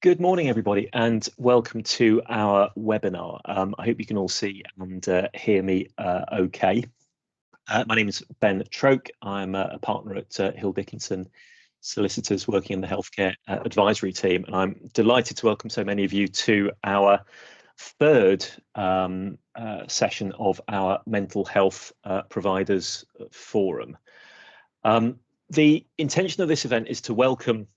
Good morning, everybody, and welcome to our webinar. I hope you can all see and hear me okay. My name is Ben Troke. I'm a partner at Hill Dickinson Solicitors working in the healthcare advisory team, and I'm delighted to welcome so many of you to our third session of our Mental Health Providers Forum. The intention of this event is to welcome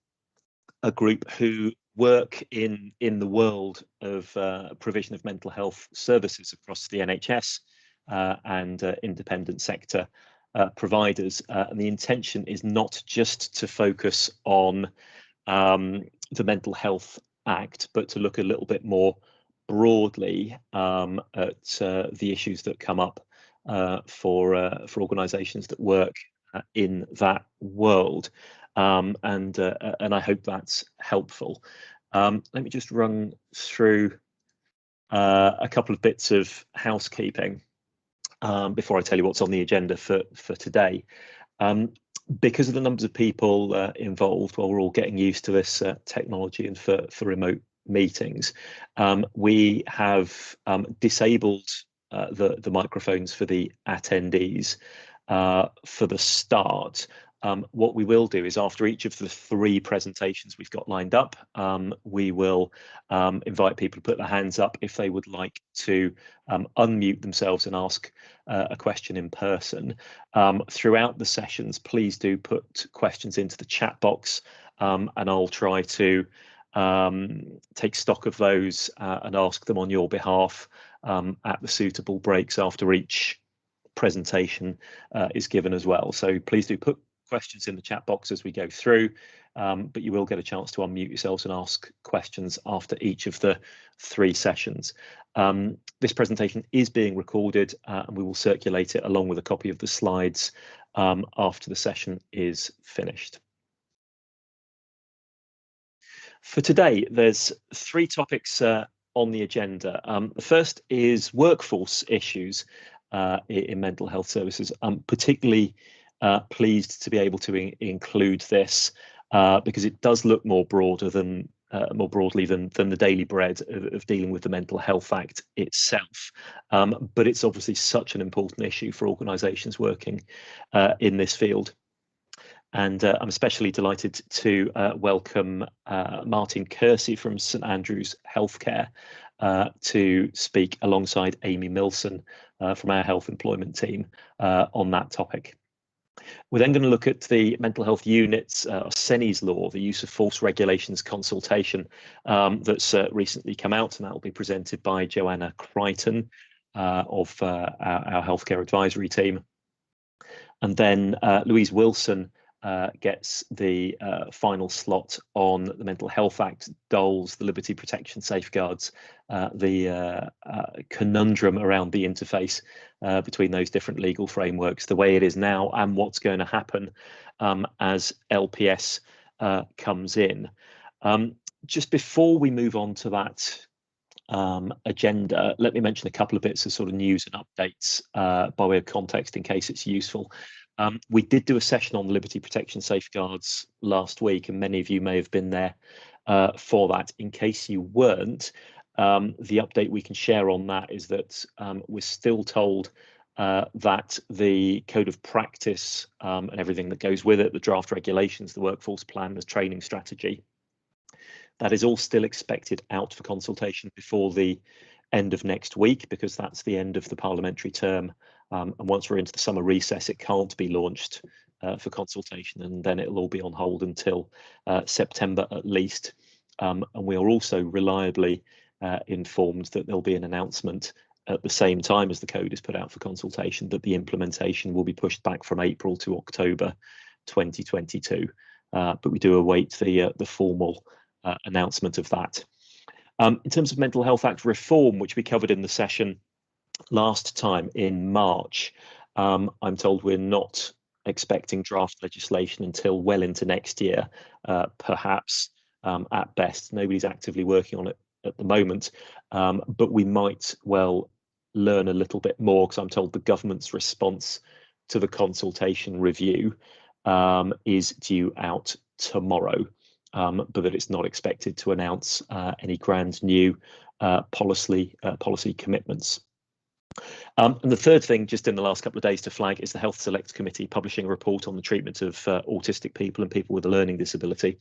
a group who work in the world of provision of mental health services across the NHS and independent sector providers. And the intention is not just to focus on the Mental Health Act, but to look a little bit more broadly at the issues that come up for organisations that work in that world. And I hope that's helpful. Let me just run through a couple of bits of housekeeping before I tell you what's on the agenda for today. Because of the numbers of people involved, while we're all getting used to this technology and for remote meetings, we have disabled the microphones for the attendees for the start. What we will do is after each of the three presentations we've got lined up, we will invite people to put their hands up if they would like to unmute themselves and ask a question in person. Throughout the sessions, please do put questions into the chat box, and I'll try to take stock of those and ask them on your behalf at the suitable breaks after each presentation is given as well. So please do put questions in the chat box as we go through, but you will get a chance to unmute yourselves and ask questions after each of the three sessions. This presentation is being recorded and we will circulate it along with a copy of the slides after the session is finished. For today, there's three topics on the agenda. The first is workforce issues in mental health services. I'm particularly pleased to be able to include this because it does look more broadly than the daily bread of dealing with the Mental Health Act itself. But it's obviously such an important issue for organisations working in this field. And I'm especially delighted to welcome Martin Kersey from St Andrews Healthcare to speak alongside Amy Milson from our health employment team on that topic. We're then going to look at the mental health unit's SENI's law, the use of force regulations consultation that's recently come out, and that will be presented by Joanna Crichton of our healthcare advisory team. And then Louise Wilson gets the final slot on the Mental Health Act, DOLS, the Liberty Protection Safeguards, the conundrum around the interface between those different legal frameworks, the way it is now and what's going to happen as LPS comes in. Just before we move on to that agenda, let me mention a couple of bits of sort of news and updates by way of context in case it's useful. We did do a session on the Liberty Protection Safeguards last week, and many of you may have been there for that. In case you weren't, the update we can share on that is that we're still told that the code of practice and everything that goes with it, the draft regulations, the workforce plan, the training strategy, that is all still expected out for consultation before the end of next week, because that's the end of the parliamentary term. And once we're into the summer recess, it can't be launched for consultation, and then it'll all be on hold until September at least. And we are also reliably informed that there'll be an announcement at the same time as the code is put out for consultation that the implementation will be pushed back from April to October 2022. But we do await the formal announcement of that. In terms of Mental Health Act reform, which we covered in the session last time in March, I'm told we're not expecting draft legislation until well into next year, perhaps at best. Nobody's actively working on it at the moment, but we might well learn a little bit more, because I'm told the government's response to the consultation review is due out tomorrow. but that it's not expected to announce any grand new policy commitments. And the third thing, just in the last couple of days to flag, is the Health Select Committee publishing a report on the treatment of autistic people and people with a learning disability,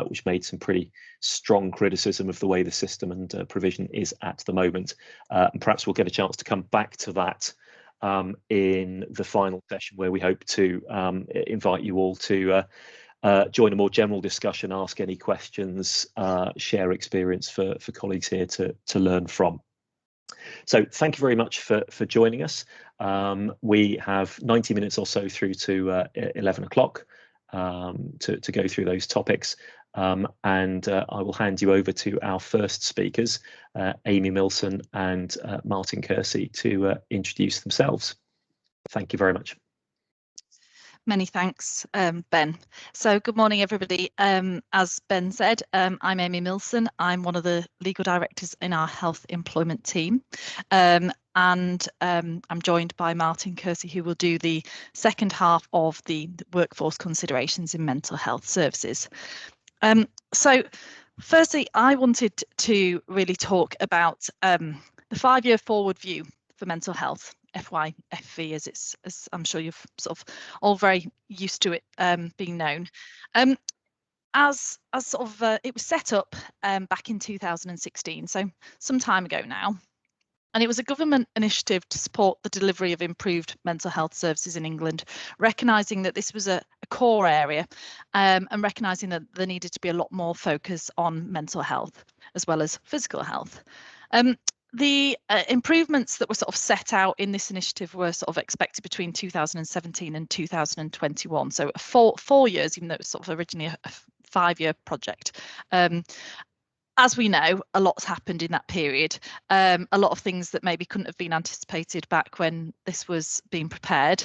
which made some pretty strong criticism of the way the system and provision is at the moment. And perhaps we'll get a chance to come back to that in the final session, where we hope to invite you all to join a more general discussion, ask any questions, share experience for colleagues here to learn from. So thank you very much for joining us. We have 90 minutes or so through to 11 o'clock to go through those topics. And I will hand you over to our first speakers, Amy Milson and Martin Kersey, to introduce themselves. Thank you very much. Many thanks, Ben. So good morning, everybody. As Ben said, I'm Amy Milson. I'm one of the legal directors in our health employment team. And I'm joined by Martin Kersey, who will do the second half of the workforce considerations in mental health services. So firstly, I wanted to really talk about the 5-year forward view for mental health. FYFV, as I'm sure you've sort of all very used to it being known. As sort of it was set up back in 2016, so some time ago now, and it was a government initiative to support the delivery of improved mental health services in England, recognising that this was a core area and recognising that there needed to be a lot more focus on mental health as well as physical health. The improvements that were sort of set out in this initiative were sort of expected between 2017 and 2021. So 4 years, even though it was sort of originally a 5-year project. As we know, a lot's happened in that period. A lot of things that maybe couldn't have been anticipated back when this was being prepared.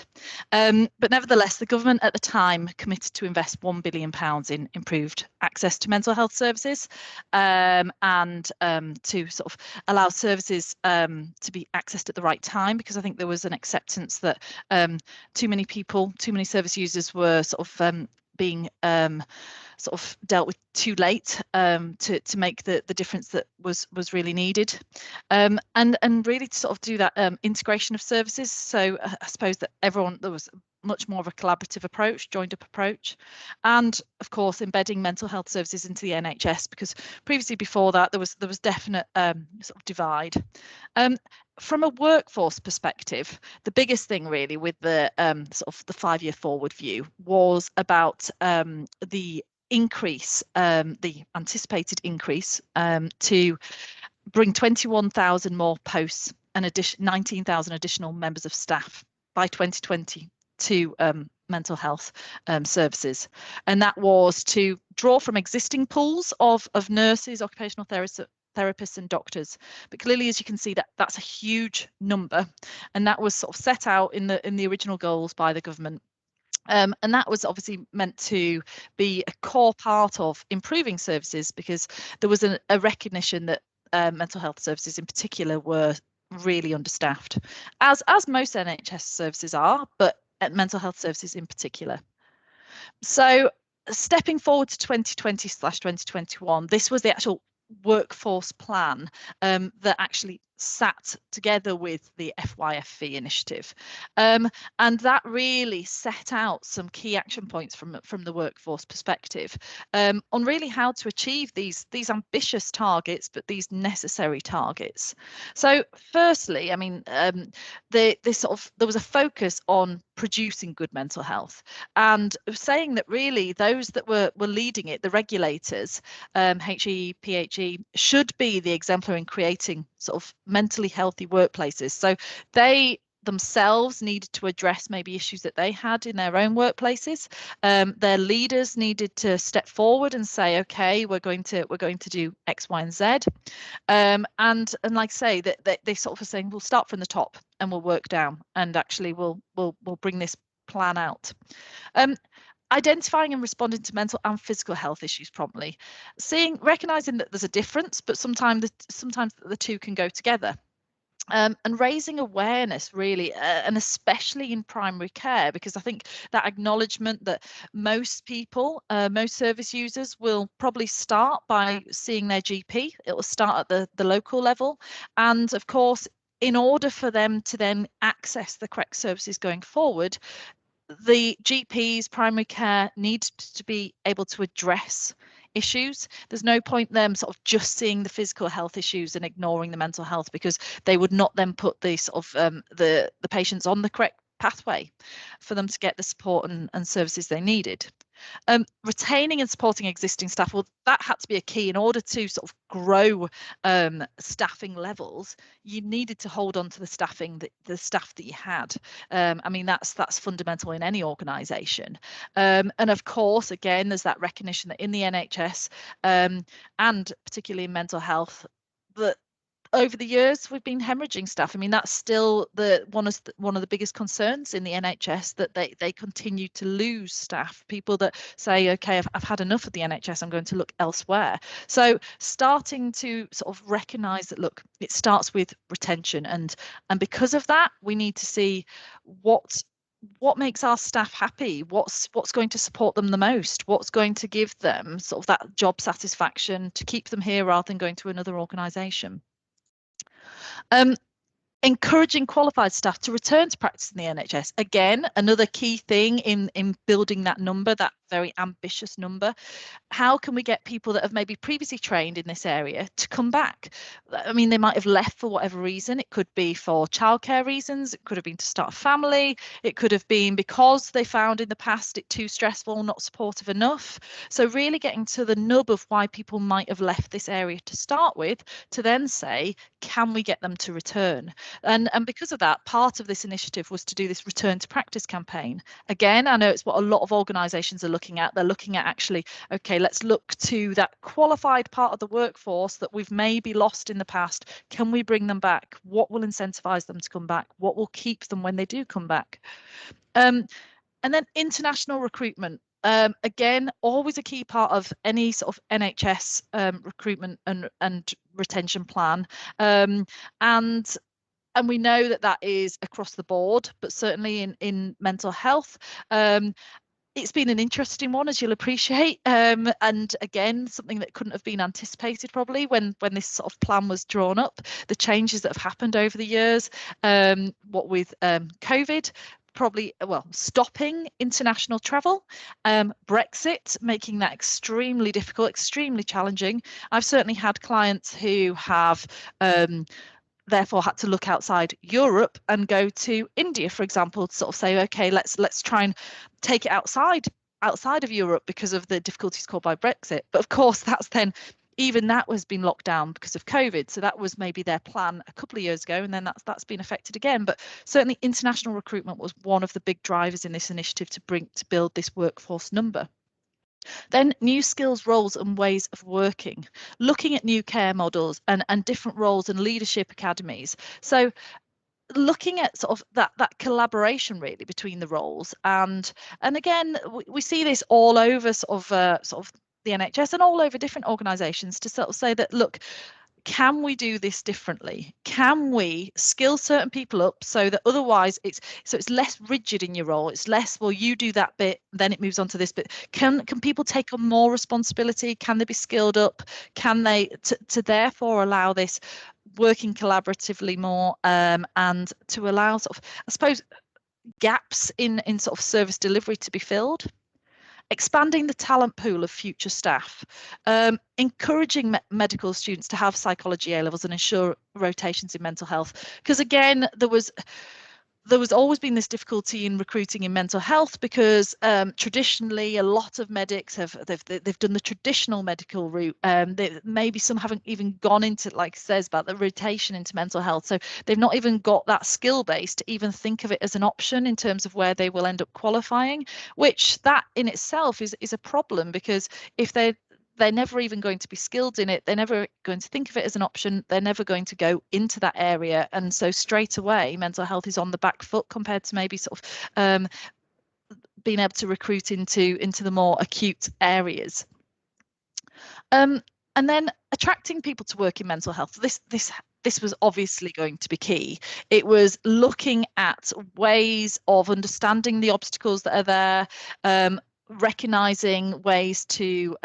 But nevertheless, the government at the time committed to invest £1 billion in improved access to mental health services and to sort of allow services to be accessed at the right time, because I think there was an acceptance that too many people, too many service users were sort of being sort of dealt with too late to make the difference that was really needed, and really to sort of do that integration of services. So I suppose that there was much more of a collaborative approach, joined up approach, and of course embedding mental health services into the NHS, because previously before that there was definite sort of divide. From a workforce perspective, the biggest thing really with the sort of the 5-year forward view was about the increase, the anticipated increase to bring 21,000 more posts and 19,000 additional members of staff by 2020 to mental health services. And that was to draw from existing pools of nurses, occupational therapists and doctors. But clearly, as you can see, that's a huge number, and that was sort of set out in the original goals by the government. And that was obviously meant to be a core part of improving services, because there was a recognition that mental health services in particular were really understaffed, as most NHS services are, but mental health services in particular. So stepping forward to 2020/2021, this was the actual workforce plan that actually sat together with the FYFV initiative, and that really set out some key action points from the workforce perspective on really how to achieve these ambitious targets, but these necessary targets. So firstly, I mean, there was a focus on producing good mental health, and saying that really those that were leading it, the regulators, HE, PHE, should be the exemplar in creating sort of mentally healthy workplaces. So they themselves needed to address maybe issues that they had in their own workplaces. Their leaders needed to step forward and say, okay, we're going to do X, Y, and Z. And like I say, that they sort of are saying, we'll start from the top and we'll work down, and actually we'll bring this plan out. Identifying and responding to mental and physical health issues promptly, recognizing that there's a difference, but sometimes the two can go together. And raising awareness really, and especially in primary care, because I think that acknowledgement that most people, most service users will probably start by seeing their GP. It will start at the local level. And of course, in order for them to then access the correct services going forward, the GPs, primary care, need to be able to address issues. There's no point them sort of just seeing the physical health issues and ignoring the mental health, because they would not then put the sort of the patients on the correct pathway for them to get the support and services they needed. Retaining and supporting existing staff, well, that had to be a key. In order to sort of grow staffing levels, you needed to hold on to the staff that you had. I mean, that's fundamental in any organisation. And of course, again, there's that recognition that in the NHS, and particularly in mental health, that over the years we've been hemorrhaging staff. I mean, that's still one of the biggest concerns in the NHS, that they continue to lose staff, people that say, okay, I've had enough of the NHS, I'm going to look elsewhere. So starting to sort of recognise that, look, it starts with retention, and because of that, we need to see what makes our staff happy, what's going to support them the most, what's going to give them sort of that job satisfaction to keep them here rather than going to another organisation. Encouraging qualified staff to return to practice in the NHS. Again, another key thing in building that number, that very ambitious number. How can we get people that have maybe previously trained in this area to come back? I mean, they might have left for whatever reason. It could be for childcare reasons. It could have been to start a family. It could have been because they found in the past it too stressful, not supportive enough. So really getting to the nub of why people might have left this area to start with, to then say, can we get them to return? And because of that, part of this initiative was to do this return to practice campaign. Again, I know it's what a lot of organisations are looking at. They're looking at actually, okay, let's look to that qualified part of the workforce that we've maybe lost in the past. Can we bring them back? What will incentivise them to come back? What will keep them when they do come back? And then international recruitment. Again, always a key part of any sort of NHS recruitment and retention plan. And we know that is across the board, but certainly in mental health. It's been an interesting one, as you'll appreciate, and again, something that couldn't have been anticipated probably when this sort of plan was drawn up. The changes that have happened over the years, what with COVID, probably, well, stopping international travel, Brexit making that extremely difficult, extremely challenging. I've certainly had clients who have therefore had to look outside Europe and go to India, for example, to sort of say, okay, let's try and take it outside of Europe because of the difficulties caused by Brexit. But of course, that's then, even that has been locked down because of COVID. So that was maybe their plan a couple of years ago, and then that's been affected again. But certainly international recruitment was one of the big drivers in this initiative to build this workforce number. Then new skills, roles and ways of working, looking at new care models and different roles and leadership academies. So looking at sort of that collaboration really between the roles, and again, we see this all over sort of the NHS and all over different organisations, to sort of say that, look, can we do this differently? Can we skill certain people up so that otherwise it's less rigid in your role? It's less, well, you do that bit, then it moves on to this bit. Can people take on more responsibility? Can they be skilled up? Can they to therefore allow this working collaboratively more, and to allow sort of, I suppose, gaps in sort of service delivery to be filled? Expanding the talent pool of future staff, encouraging medical students to have psychology A-levels and ensure rotations in mental health. Because again, there was always been this difficulty in recruiting in mental health, because traditionally a lot of medics they've done the traditional medical route. Maybe some haven't even gone into, like it says about the rotation into mental health, so they've not even got that skill base to even think of it as an option in terms of where they will end up qualifying, which that in itself is a problem, because if they're never even going to be skilled in it, they're never going to think of it as an option, they're never going to go into that area, and so straight away mental health is on the back foot compared to maybe sort of being able to recruit into the more acute areas. And then attracting people to work in mental health. This this was obviously going to be key. It was looking at ways of understanding the obstacles that are there, recognizing ways to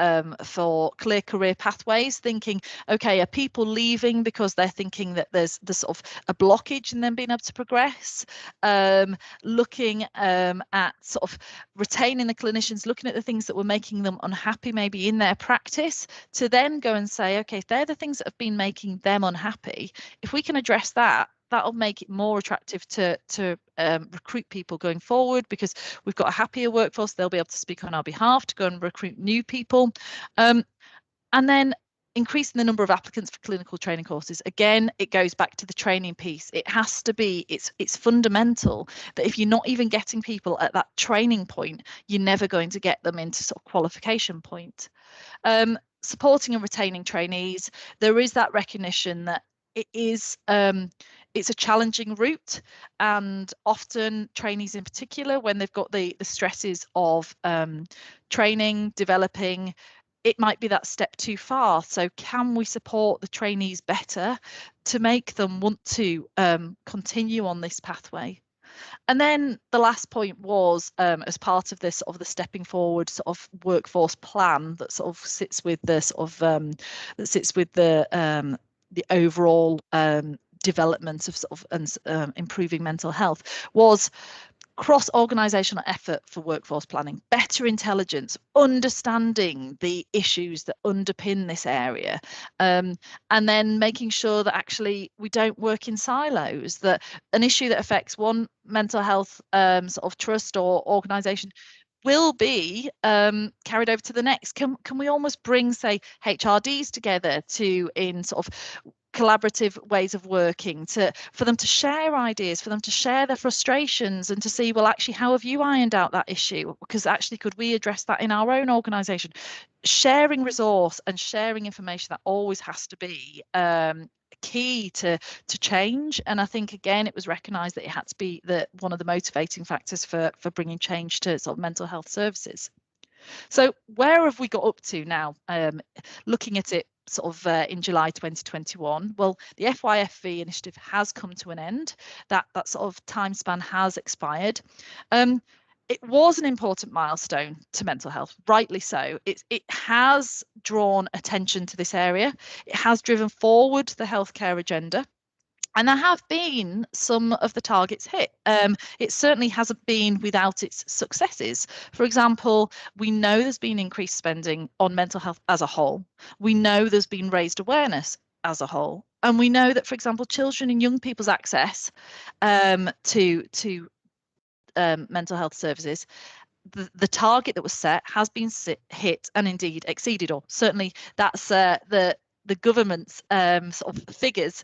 for clear career pathways, thinking, okay, are people leaving because they're thinking that there's sort of a blockage in them being able to progress, looking at sort of retaining the clinicians, looking at the things that were making them unhappy maybe in their practice, to then go and say, okay, if they're the things that have been making them unhappy, if we can address that, that'll make it more attractive to recruit people going forward, because we've got a happier workforce. They'll be able to speak on our behalf to go and recruit new people. And then increasing the number of applicants for clinical training courses. Again, it goes back to the training piece. It has to be, it's fundamental that if you're not even getting people at that training point, you're never going to get them into sort of qualification point. Supporting and retaining trainees, there is that recognition that it is it's a challenging route, and often trainees in particular, when they've got the stresses of training, developing, it might be that step too far. So can we support the trainees better to make them want to continue on this pathway? And then the last point was, as part of this, of the stepping forward sort of workforce plan that sort of sits with the sort of that sits with the overall development of sort of and improving mental health, was cross-organisational effort for workforce planning, better intelligence, understanding the issues that underpin this area, and then making sure that actually we don't work in silos, that an issue that affects one mental health sort of trust or organisation will be carried over to the next. Can we almost bring, say, HRDs together to, in sort of collaborative ways of working, for them to share ideas, for them to share their frustrations, and to see, well, actually, how have you ironed out that issue? Because actually, could we address that in our own organisation? Sharing resource and sharing information, that always has to be key to change. And I think, again, it was recognised that it had to be one of the motivating factors for bringing change to sort of mental health services. So where have we got up to now? Looking at it sort of in July 2021, well, the FYFV initiative has come to an end. That sort of time span has expired. It was an important milestone to mental health, rightly so. It has drawn attention to this area. It has driven forward the healthcare agenda. And there have been some of the targets hit. It certainly hasn't been without its successes. For example, we know there's been increased spending on mental health as a whole. We know there's been raised awareness as a whole. And we know that, for example, children and young people's access to mental health services, the target that was set has been hit and indeed exceeded, or certainly that's the government's sort of figures.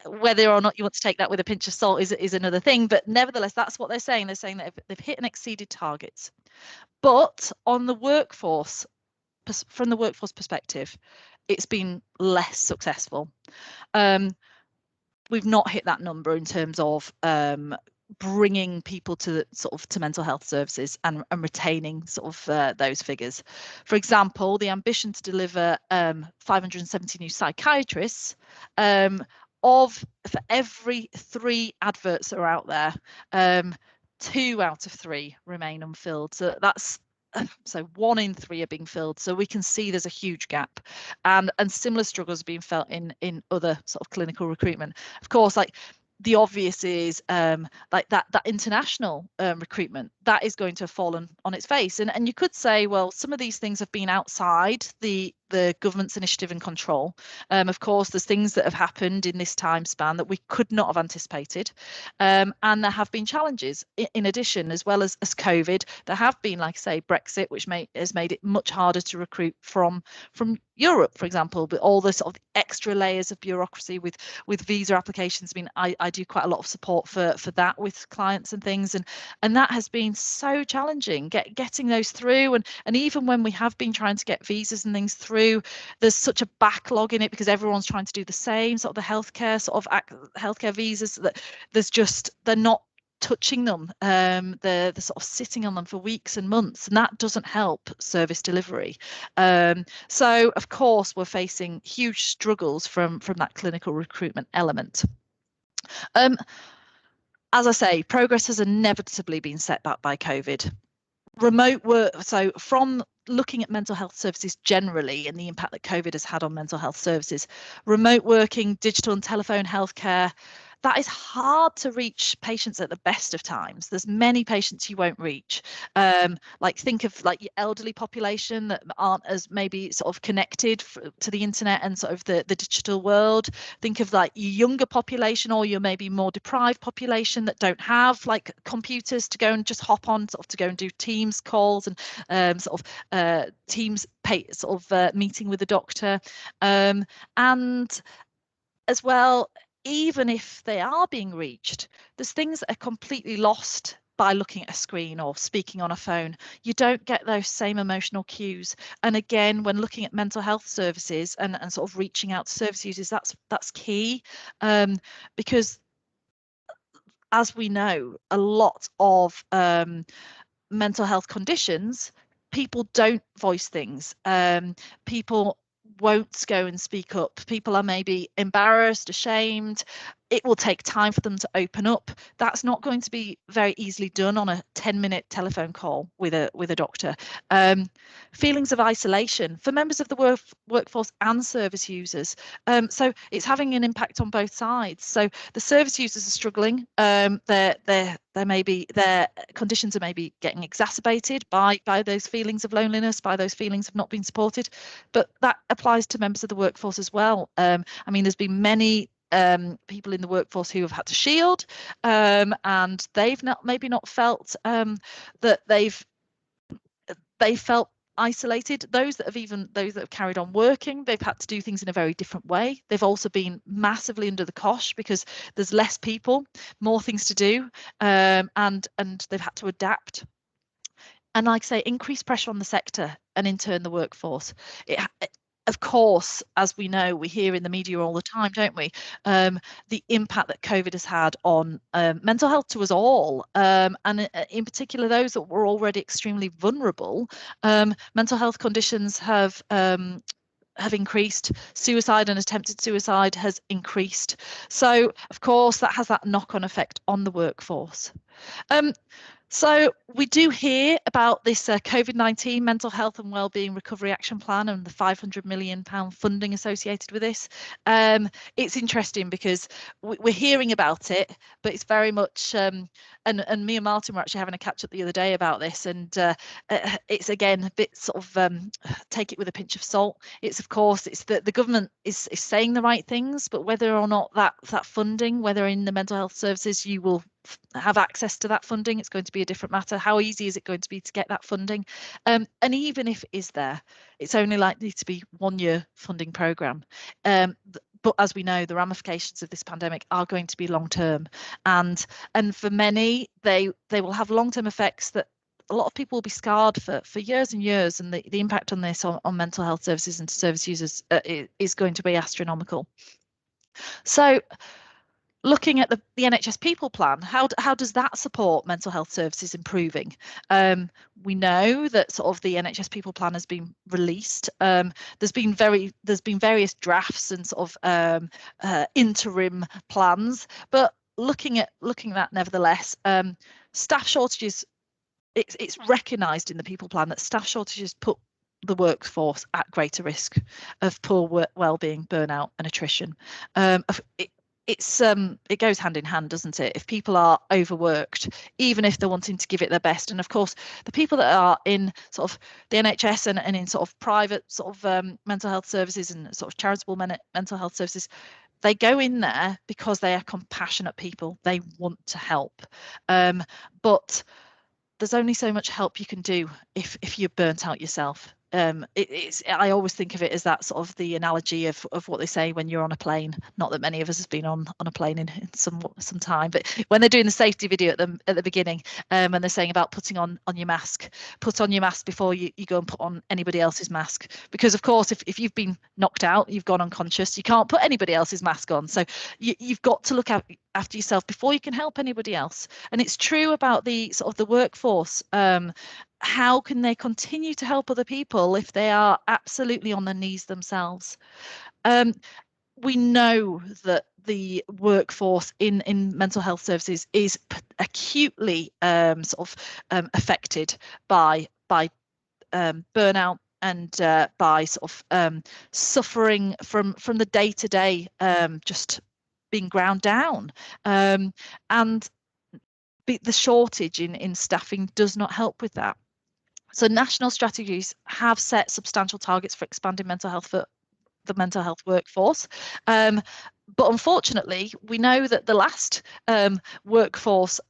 Whether or not you want to take that with a pinch of salt is another thing, but nevertheless, that's what they're saying. They're saying that they've hit and exceeded targets. But on the workforce, from the workforce perspective, it's been less successful. We've not hit that number in terms of bringing people to mental health services and retaining sort of those figures. For example, the ambition to deliver 570 new psychiatrists, for every 3 adverts that are out there, 2 out of 3 remain unfilled. So that's 1 in 3 are being filled. So we can see there's a huge gap, and similar struggles are being felt in other sort of clinical recruitment. Of course, like the obvious is like that international recruitment that is going to have fallen on its face, and you could say, well, some of these things have been outside the government's initiative and control. Of course, there's things that have happened in this time span that we could not have anticipated, and there have been challenges in addition, as well as COVID. There have been, like I say, Brexit, which has made it much harder to recruit from Europe, for example, but all the sort of extra layers of bureaucracy with visa applications. I mean, I do quite a lot of support for that with clients and things, and that has been so challenging, getting those through, and even when we have been trying to get visas and things through, there's such a backlog in it because everyone's trying to do the same sort of the healthcare visas, that they're not touching them, the sort of sitting on them for weeks and months, and that doesn't help service delivery. So of course we're facing huge struggles from that clinical recruitment element. As I say, progress has inevitably been set back by COVID. Remote work, so from looking at mental health services generally and the impact that COVID has had on mental health services, remote working, digital and telephone healthcare, that is hard to reach patients at the best of times. There's many patients you won't reach. Like think of like your elderly population that aren't as maybe sort of connected to the internet and sort of the digital world. Think of like your younger population or your maybe more deprived population that don't have like computers to go and just hop on sort of to go and do Teams calls and Teams meeting with the doctor. And as well, even if they are being reached, there's things that are completely lost by looking at a screen or speaking on a phone. You don't get those same emotional cues. And again, when looking at mental health services and sort of reaching out to service users, that's key, because as we know, a lot of mental health conditions, people don't voice things. People won't go and speak up. People are maybe embarrassed, ashamed. It will take time for them to open up. That's not going to be very easily done on a 10-minute telephone call with a doctor. Feelings of isolation for members of the workforce and service users. So it's having an impact on both sides. So the service users are struggling. Their conditions are maybe getting exacerbated by those feelings of loneliness, by those feelings of not being supported. But that applies to members of the workforce as well. I mean, there's been many people in the workforce who have had to shield, and they've maybe not felt that they've felt isolated. Those that have carried on working, they've had to do things in a very different way. They've also been massively under the cosh because there's less people, more things to do, and they've had to adapt. And like I say, increased pressure on the sector and in turn the workforce. Of course, as we know, we hear in the media all the time, don't we? The impact that COVID has had on mental health to us all, and in particular those that were already extremely vulnerable. Mental health conditions have increased. Suicide and attempted suicide has increased. So, of course, that has that knock-on effect on the workforce. So we do hear about this COVID-19 mental health and wellbeing recovery action plan and the £500 million funding associated with this. It's interesting because we're hearing about it, but it's very much and me and Martin were actually having a catch up the other day about this, and it's again a bit sort of take it with a pinch of salt. It's of course it's that the government is saying the right things, but whether or not that funding, whether in the mental health services you will have access to that funding, it's going to be a different matter. How easy is it going to be to get that funding? And even if it is there, it's only likely to be 1-year funding programme. But as we know, the ramifications of this pandemic are going to be long term, and for many they will have long term effects that a lot of people will be scarred for years and years, and the impact on this on mental health services and service users is going to be astronomical. So looking at the NHS People Plan, how does that support mental health services improving? We know that sort of the NHS People Plan has been released. There's been various drafts and sort of interim plans, but looking at that nevertheless, staff shortages. It's recognised in the People Plan that staff shortages put the workforce at greater risk of poor well-being, burnout, and attrition. It goes hand in hand, doesn't it? If people are overworked, even if they're wanting to give it their best, and of course the people that are in sort of the NHS and in sort of private sort of mental health services and sort of charitable mental health services, they go in there because they are compassionate people. They want to help, but there's only so much help you can do if you're burnt out yourself. I always think of it as that sort of the analogy of what they say when you're on a plane. Not that many of us have been on a plane in some time, but when they're doing the safety video at the beginning, and they're saying about putting on your mask, put on your mask before you go and put on anybody else's mask, because of course if you've been knocked out, you've gone unconscious, you can't put anybody else's mask on. So you've got to look after yourself before you can help anybody else. And it's true about the sort of the workforce. How can they continue to help other people if they are absolutely on their knees themselves? We know that the workforce in mental health services is acutely affected by burnout and by sort of suffering from the day-to-day just being ground down, and the shortage in staffing does not help with that. So national strategies have set substantial targets for expanding mental health for the mental health workforce. But unfortunately, we know that the last workforce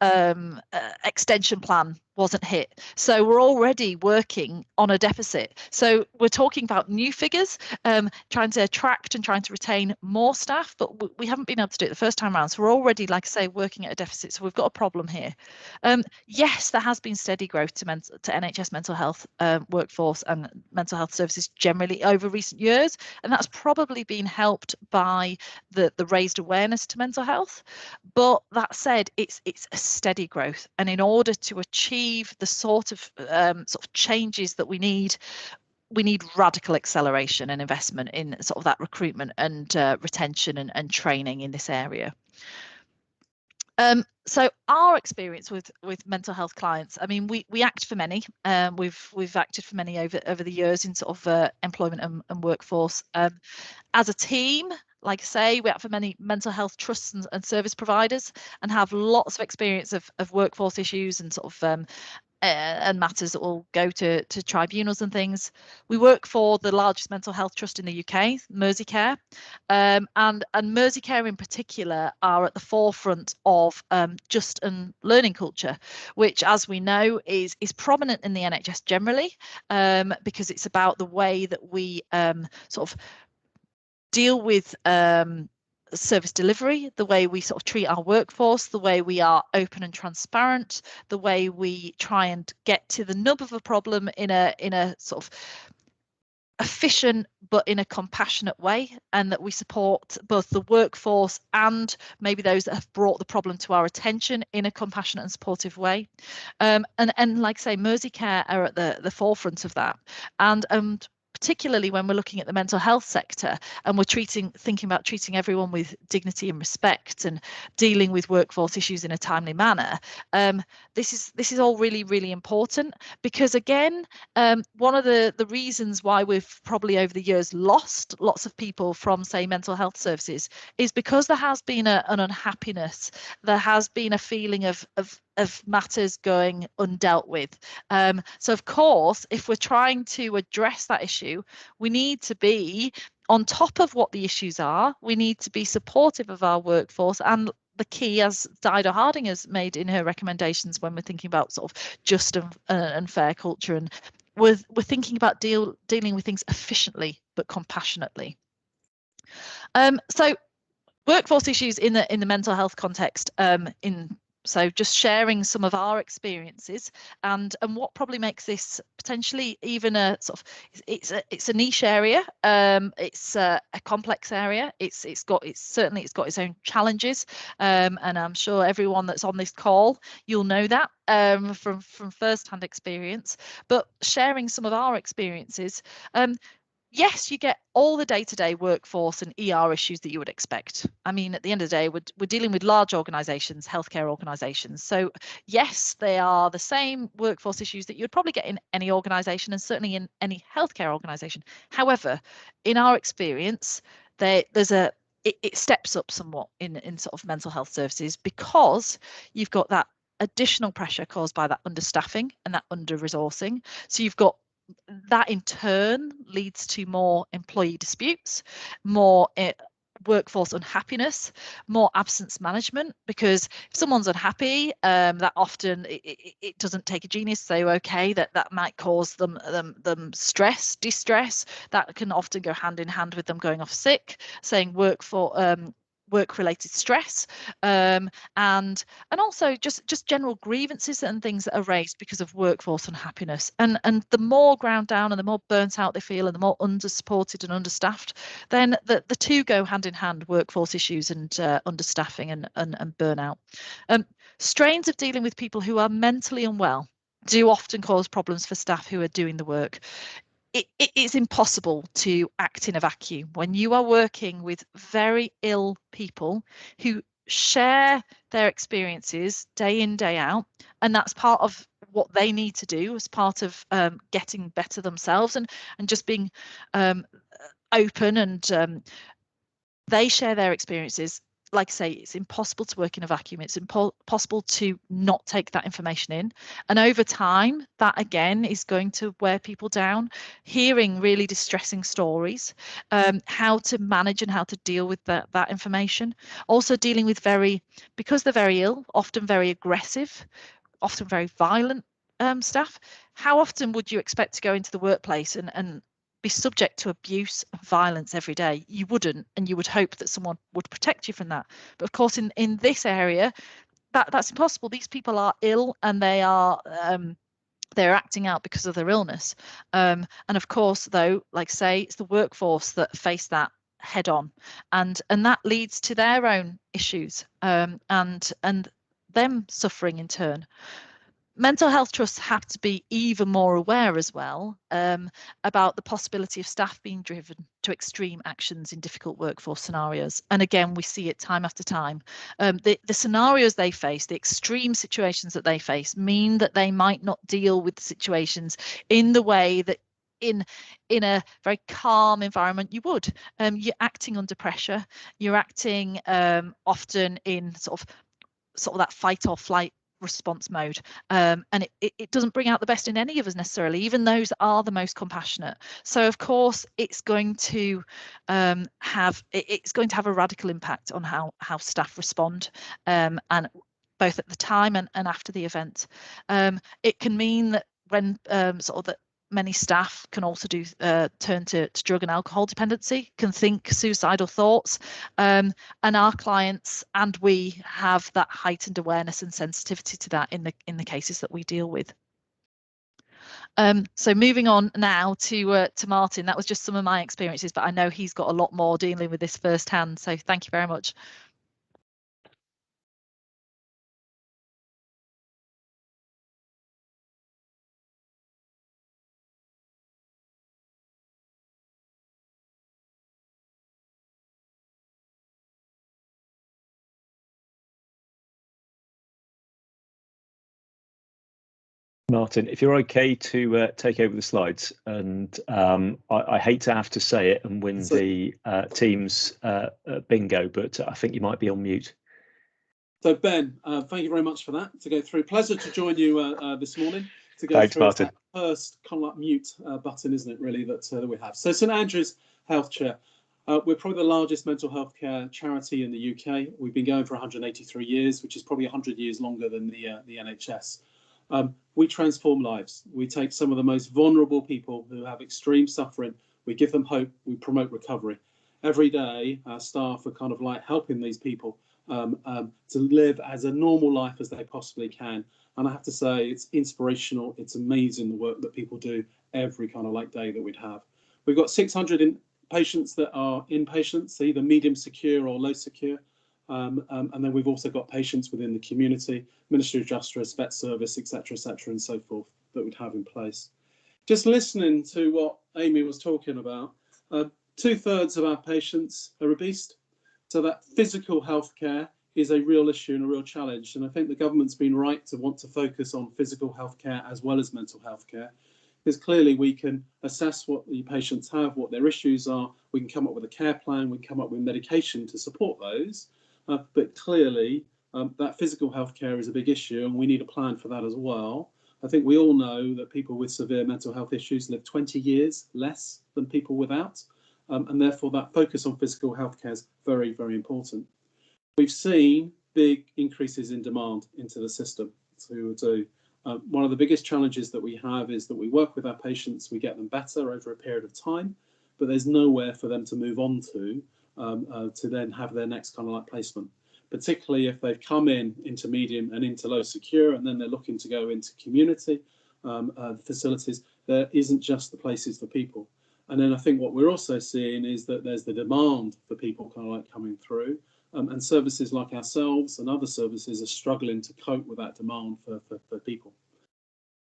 extension plan wasn't hit. So we're already working on a deficit. So we're talking about new figures, trying to attract and trying to retain more staff, but we haven't been able to do it the first time around. So we're already, like I say, working at a deficit. So we've got a problem here. Yes, there has been steady growth to NHS mental health workforce and mental health services generally over recent years. And that's probably been helped by the raised awareness to mental health. But that said, it's a steady growth. And in order to achieve the sort of changes that we need radical acceleration and investment in sort of that recruitment and retention and training in this area. So our experience with mental health clients, I mean, we act for many. We've acted for many over the years in sort of employment and workforce. As a team, like I say, we act for many mental health trusts and service providers and have lots of experience of workforce issues and sort of and matters that will go to tribunals and things. We work for the largest mental health trust in the UK, Merseycare, and Merseycare in particular are at the forefront of just and learning culture, which, as we know, is prominent in the NHS generally, because it's about the way that we sort of deal with service delivery, the way we sort of treat our workforce, the way we are open and transparent, the way we try and get to the nub of a problem in a sort of efficient but in a compassionate way, and that we support both the workforce and maybe those that have brought the problem to our attention in a compassionate and supportive way. And like I say, Merseycare are at the forefront of that. And particularly when we're looking at the mental health sector and we're thinking about treating everyone with dignity and respect and dealing with workforce issues in a timely manner, this is all really, really important, because again, one of the reasons why we've probably over the years lost lots of people from, say, mental health services is because there has been an unhappiness, there has been a feeling of matters going undealt with. So of course, if we're trying to address that issue, we need to be on top of what the issues are. We need to be supportive of our workforce, and the key, as Dido Harding has made in her recommendations when we're thinking about sort of just and fair culture, and we're thinking about dealing with things efficiently but compassionately. So workforce issues in the mental health context, so just sharing some of our experiences and what probably makes this potentially even a sort of, it's a niche area, it's a complex area, it's got its own challenges, and I'm sure everyone that's on this call, you'll know that from first-hand experience. But sharing some of our experiences, yes, you get all the day-to-day workforce and ER issues that you would expect. I mean, at the end of the day, we're dealing with large organisations, healthcare organisations. So yes, they are the same workforce issues that you'd probably get in any organisation and certainly in any healthcare organisation. However, in our experience, it steps up somewhat in sort of mental health services, because you've got that additional pressure caused by that understaffing and that under-resourcing. So you've got that in turn leads to more employee disputes, more workforce unhappiness, more absence management, because if someone's unhappy, that often it doesn't take a genius to say, okay, that might cause them stress, distress. That can often go hand in hand with them going off sick, saying work-related stress, and also just general grievances and things that are raised because of workforce unhappiness. And the more ground down and the more burnt out they feel and the more under-supported and understaffed, then the two go hand in hand, workforce issues and understaffing and burnout. Strains of dealing with people who are mentally unwell do often cause problems for staff who are doing the work. It is impossible to act in a vacuum when you are working with very ill people who share their experiences day in, day out, and that's part of what they need to do as part of getting better themselves and just being open, and they share their experiences. Like I say, it's impossible to work in a vacuum. It's impossible to not take that information in. And over time, that again is going to wear people down. Hearing really distressing stories, how to manage and how to deal with that information. Also dealing with because they're very ill, often very aggressive, often very violent staff. How often would you expect to go into the workplace and be subject to abuse and violence every day? You wouldn't, and you would hope that someone would protect you from that. But of course, in this area, that's impossible. These people are ill, and they're acting out because of their illness. And of course, though, like say, it's the workforce that face that head on, and that leads to their own issues, and them suffering in turn. Mental health trusts have to be even more aware as well about the possibility of staff being driven to extreme actions in difficult workforce scenarios. And again, we see it time after time. The scenarios they face, the extreme situations that they face, mean that they might not deal with the situations in the way that in a very calm environment you would. You're acting under pressure. You're acting often in sort of that fight or flight response mode, and it doesn't bring out the best in any of us necessarily, even those that are the most compassionate. So of course it's going to have a radical impact on how staff respond, and both at the time and after the event. It can mean that when many staff can also turn to drug and alcohol dependency, can think suicidal thoughts, and our clients and we have that heightened awareness and sensitivity to that in the cases that we deal with. So moving on now to Martin. That was just some of my experiences, but I know he's got a lot more dealing with this firsthand. So thank you very much. Martin, if you're okay to take over the slides, and I hate to have to say it and win the Teams bingo, but I think you might be on mute. So Ben, thank you very much for that, to go through. Pleasure to join you this morning to go through Martin. That first kind of like mute button, isn't it, really, that we have. So St Andrews Health Chair, we're probably the largest mental health care charity in the UK. We've been going for 183 years, which is probably 100 years longer than the NHS. We transform lives. We take some of the most vulnerable people who have extreme suffering. We give them hope. We promote recovery. Every day, our staff are kind of like helping these people to live as a normal life as they possibly can. And I have to say, it's inspirational. It's amazing the work that people do every kind of like day that we'd have. We've got 600 patients that are inpatients, either medium secure or low secure. And then we've also got patients within the community, Ministry of Justice, vet service, etc., and so forth, that we'd have in place. Just listening to what Amy was talking about, 2/3 of our patients are obese. So that physical health care is a real issue and a real challenge. And I think the government's been right to want to focus on physical health care as well as mental health care, because clearly we can assess what the patients have, what their issues are. We can come up with a care plan. We can come up with medication to support those. But clearly, that physical health care is a big issue, and we need a plan for that as well. I think we all know that people with severe mental health issues live 20 years less than people without. and therefore that focus on physical healthcare is very, very important. We've seen big increases in demand into the system. One of the biggest challenges that we have is that we work with our patients, we get them better over a period of time, but there's nowhere for them to move on to then have their next kind of like placement, particularly if they've come into medium and into low secure, and then they're looking to go into community facilities. There isn't just the places for people. And then I think what we're also seeing is that there's the demand for people kind of like coming through, and services like ourselves and other services are struggling to cope with that demand for people.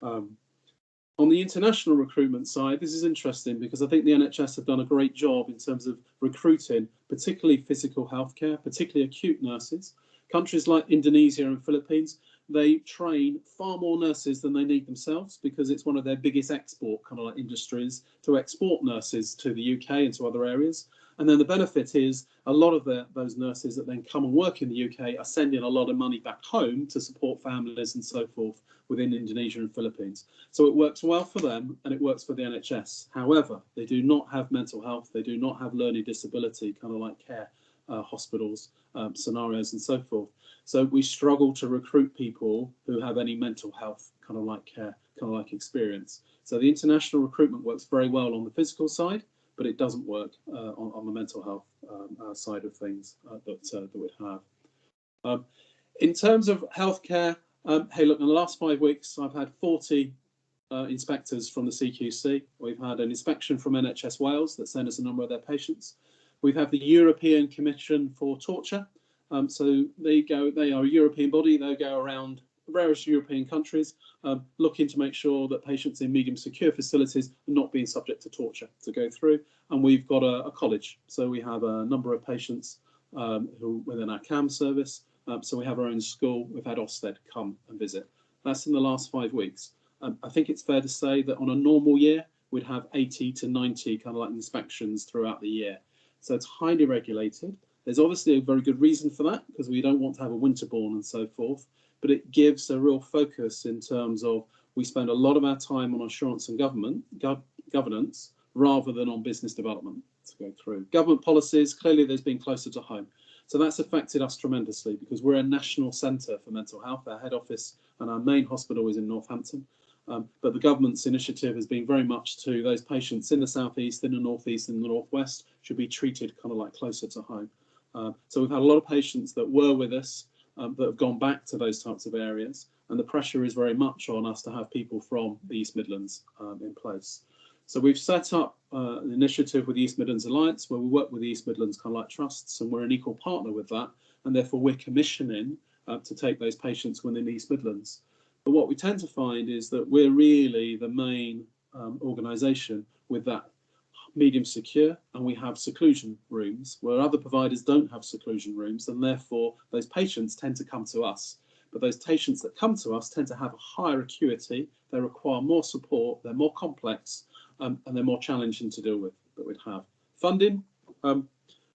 On the international recruitment side, this is interesting because I think the NHS have done a great job in terms of recruiting, particularly physical healthcare, particularly acute nurses. Countries like Indonesia and Philippines, they train far more nurses than they need themselves because it's one of their biggest export kind of like industries to export nurses to the UK and to other areas. And then the benefit is a lot of those nurses that then come and work in the UK are sending a lot of money back home to support families and so forth within Indonesia and Philippines. So it works well for them and it works for the NHS. However, they do not have mental health, they do not have learning disability kind of like care hospitals, scenarios and so forth. So we struggle to recruit people who have any mental health kind of like care, kind of like experience. So the international recruitment works very well on the physical side, but it doesn't work on the mental health side of things that we have. In terms of healthcare, hey, look, in the last 5 weeks, I've had 40 inspectors from the CQC. We've had an inspection from NHS Wales that sent us a number of their patients. We've had the European Commission for Torture. So they are a European body. They go around various European countries looking to make sure that patients in medium secure facilities are not being subject to torture to go through. And we've got a college. So we have a number of patients who within our CAM service. So we have our own school. We've had Ofsted come and visit. That's in the last 5 weeks. I think it's fair to say that on a normal year, we'd have 80 to 90 kind of like inspections throughout the year. So it's highly regulated. There's obviously a very good reason for that because we don't want to have a Winterbourne and so forth, but it gives a real focus in terms of we spend a lot of our time on assurance and governance rather than on business development to go through. Government policies, clearly there's been closer to home. So that's affected us tremendously because we're a national centre for mental health. Our head office and our main hospital is in Northampton. But the government's initiative has been very much to those patients in the southeast, in the northeast, in the northwest should be treated kind of like closer to home. So we've had a lot of patients that were with us that have gone back to those types of areas, and the pressure is very much on us to have people from the East Midlands in place. So we've set up an initiative with the East Midlands Alliance where we work with the East Midlands kind of like trusts, and we're an equal partner with that, and therefore we're commissioning to take those patients within the East Midlands. But what we tend to find is that we're really the main organisation with that medium secure, and we have seclusion rooms where other providers don't have seclusion rooms, and therefore those patients tend to come to us. But those patients that come to us tend to have a higher acuity, they require more support, they're more complex, and they're more challenging to deal with that we'd have. Funding,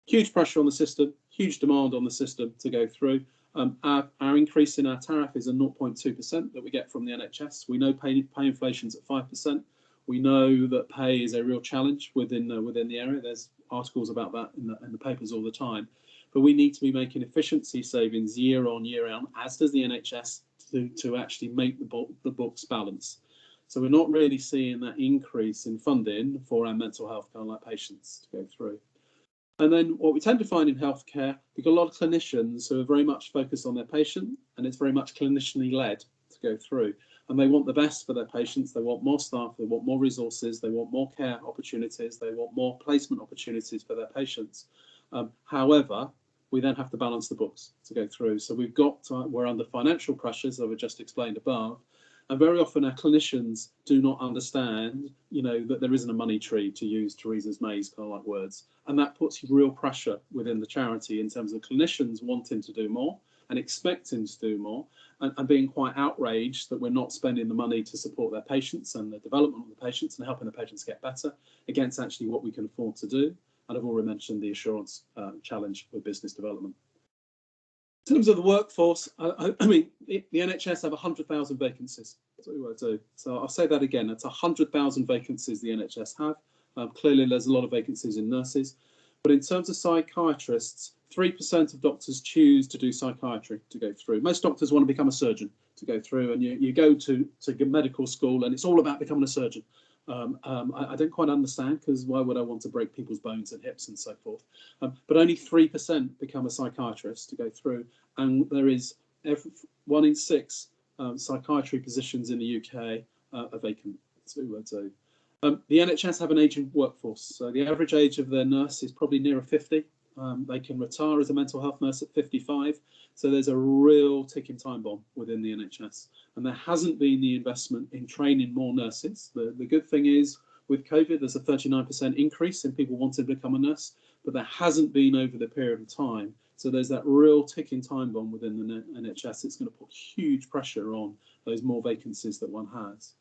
huge pressure on the system, huge demand on the system to go through. Our increase in our tariff is a 0.2% that we get from the NHS. We know pay inflation's at 5%. We know that pay is a real challenge within the area. There's articles about that in the papers all the time. But we need to be making efficiency savings year on, as does the NHS, to actually make the books balance. So we're not really seeing that increase in funding for our mental health kind of like patients to go through. And then what we tend to find in healthcare, we've got a lot of clinicians who are very much focused on their patient, and it's very much clinicianally led to go through. And they want the best for their patients. They want more staff, they want more resources, they want more care opportunities, they want more placement opportunities for their patients. However, we then have to balance the books to go through. So we're under financial pressures that were just explained above. And very often our clinicians do not understand, that there isn't a money tree, to use Theresa May's kind of like words. And that puts real pressure within the charity in terms of clinicians wanting to do more and expecting to do more and being quite outraged that we're not spending the money to support their patients and the development of the patients and helping the patients get better against actually what we can afford to do. And I've already mentioned the assurance challenge with business development. In terms of the workforce, I mean, the NHS have 100,000 vacancies. That's what we want to do. So I'll say that again. It's 100,000 vacancies the NHS have. Clearly, there's a lot of vacancies in nurses. But in terms of psychiatrists, 3% of doctors choose to do psychiatry to go through. Most doctors want to become a surgeon to go through, and you go to medical school and it's all about becoming a surgeon. I don't quite understand, because why would I want to break people's bones and hips and so forth? But only 3% become a psychiatrist to go through, and there is 1 in 6 psychiatry positions in the UK are vacant. The NHS have an ageing workforce, so the average age of their nurse is probably nearer 50. They can retire as a mental health nurse at 55. So there's a real ticking time bomb within the NHS. And there hasn't been the investment in training more nurses. The good thing is, with COVID, there's a 39% increase in people wanting to become a nurse, but there hasn't been over the period of time. So there's that real ticking time bomb within the NHS. It's going to put huge pressure on those more vacancies that one has.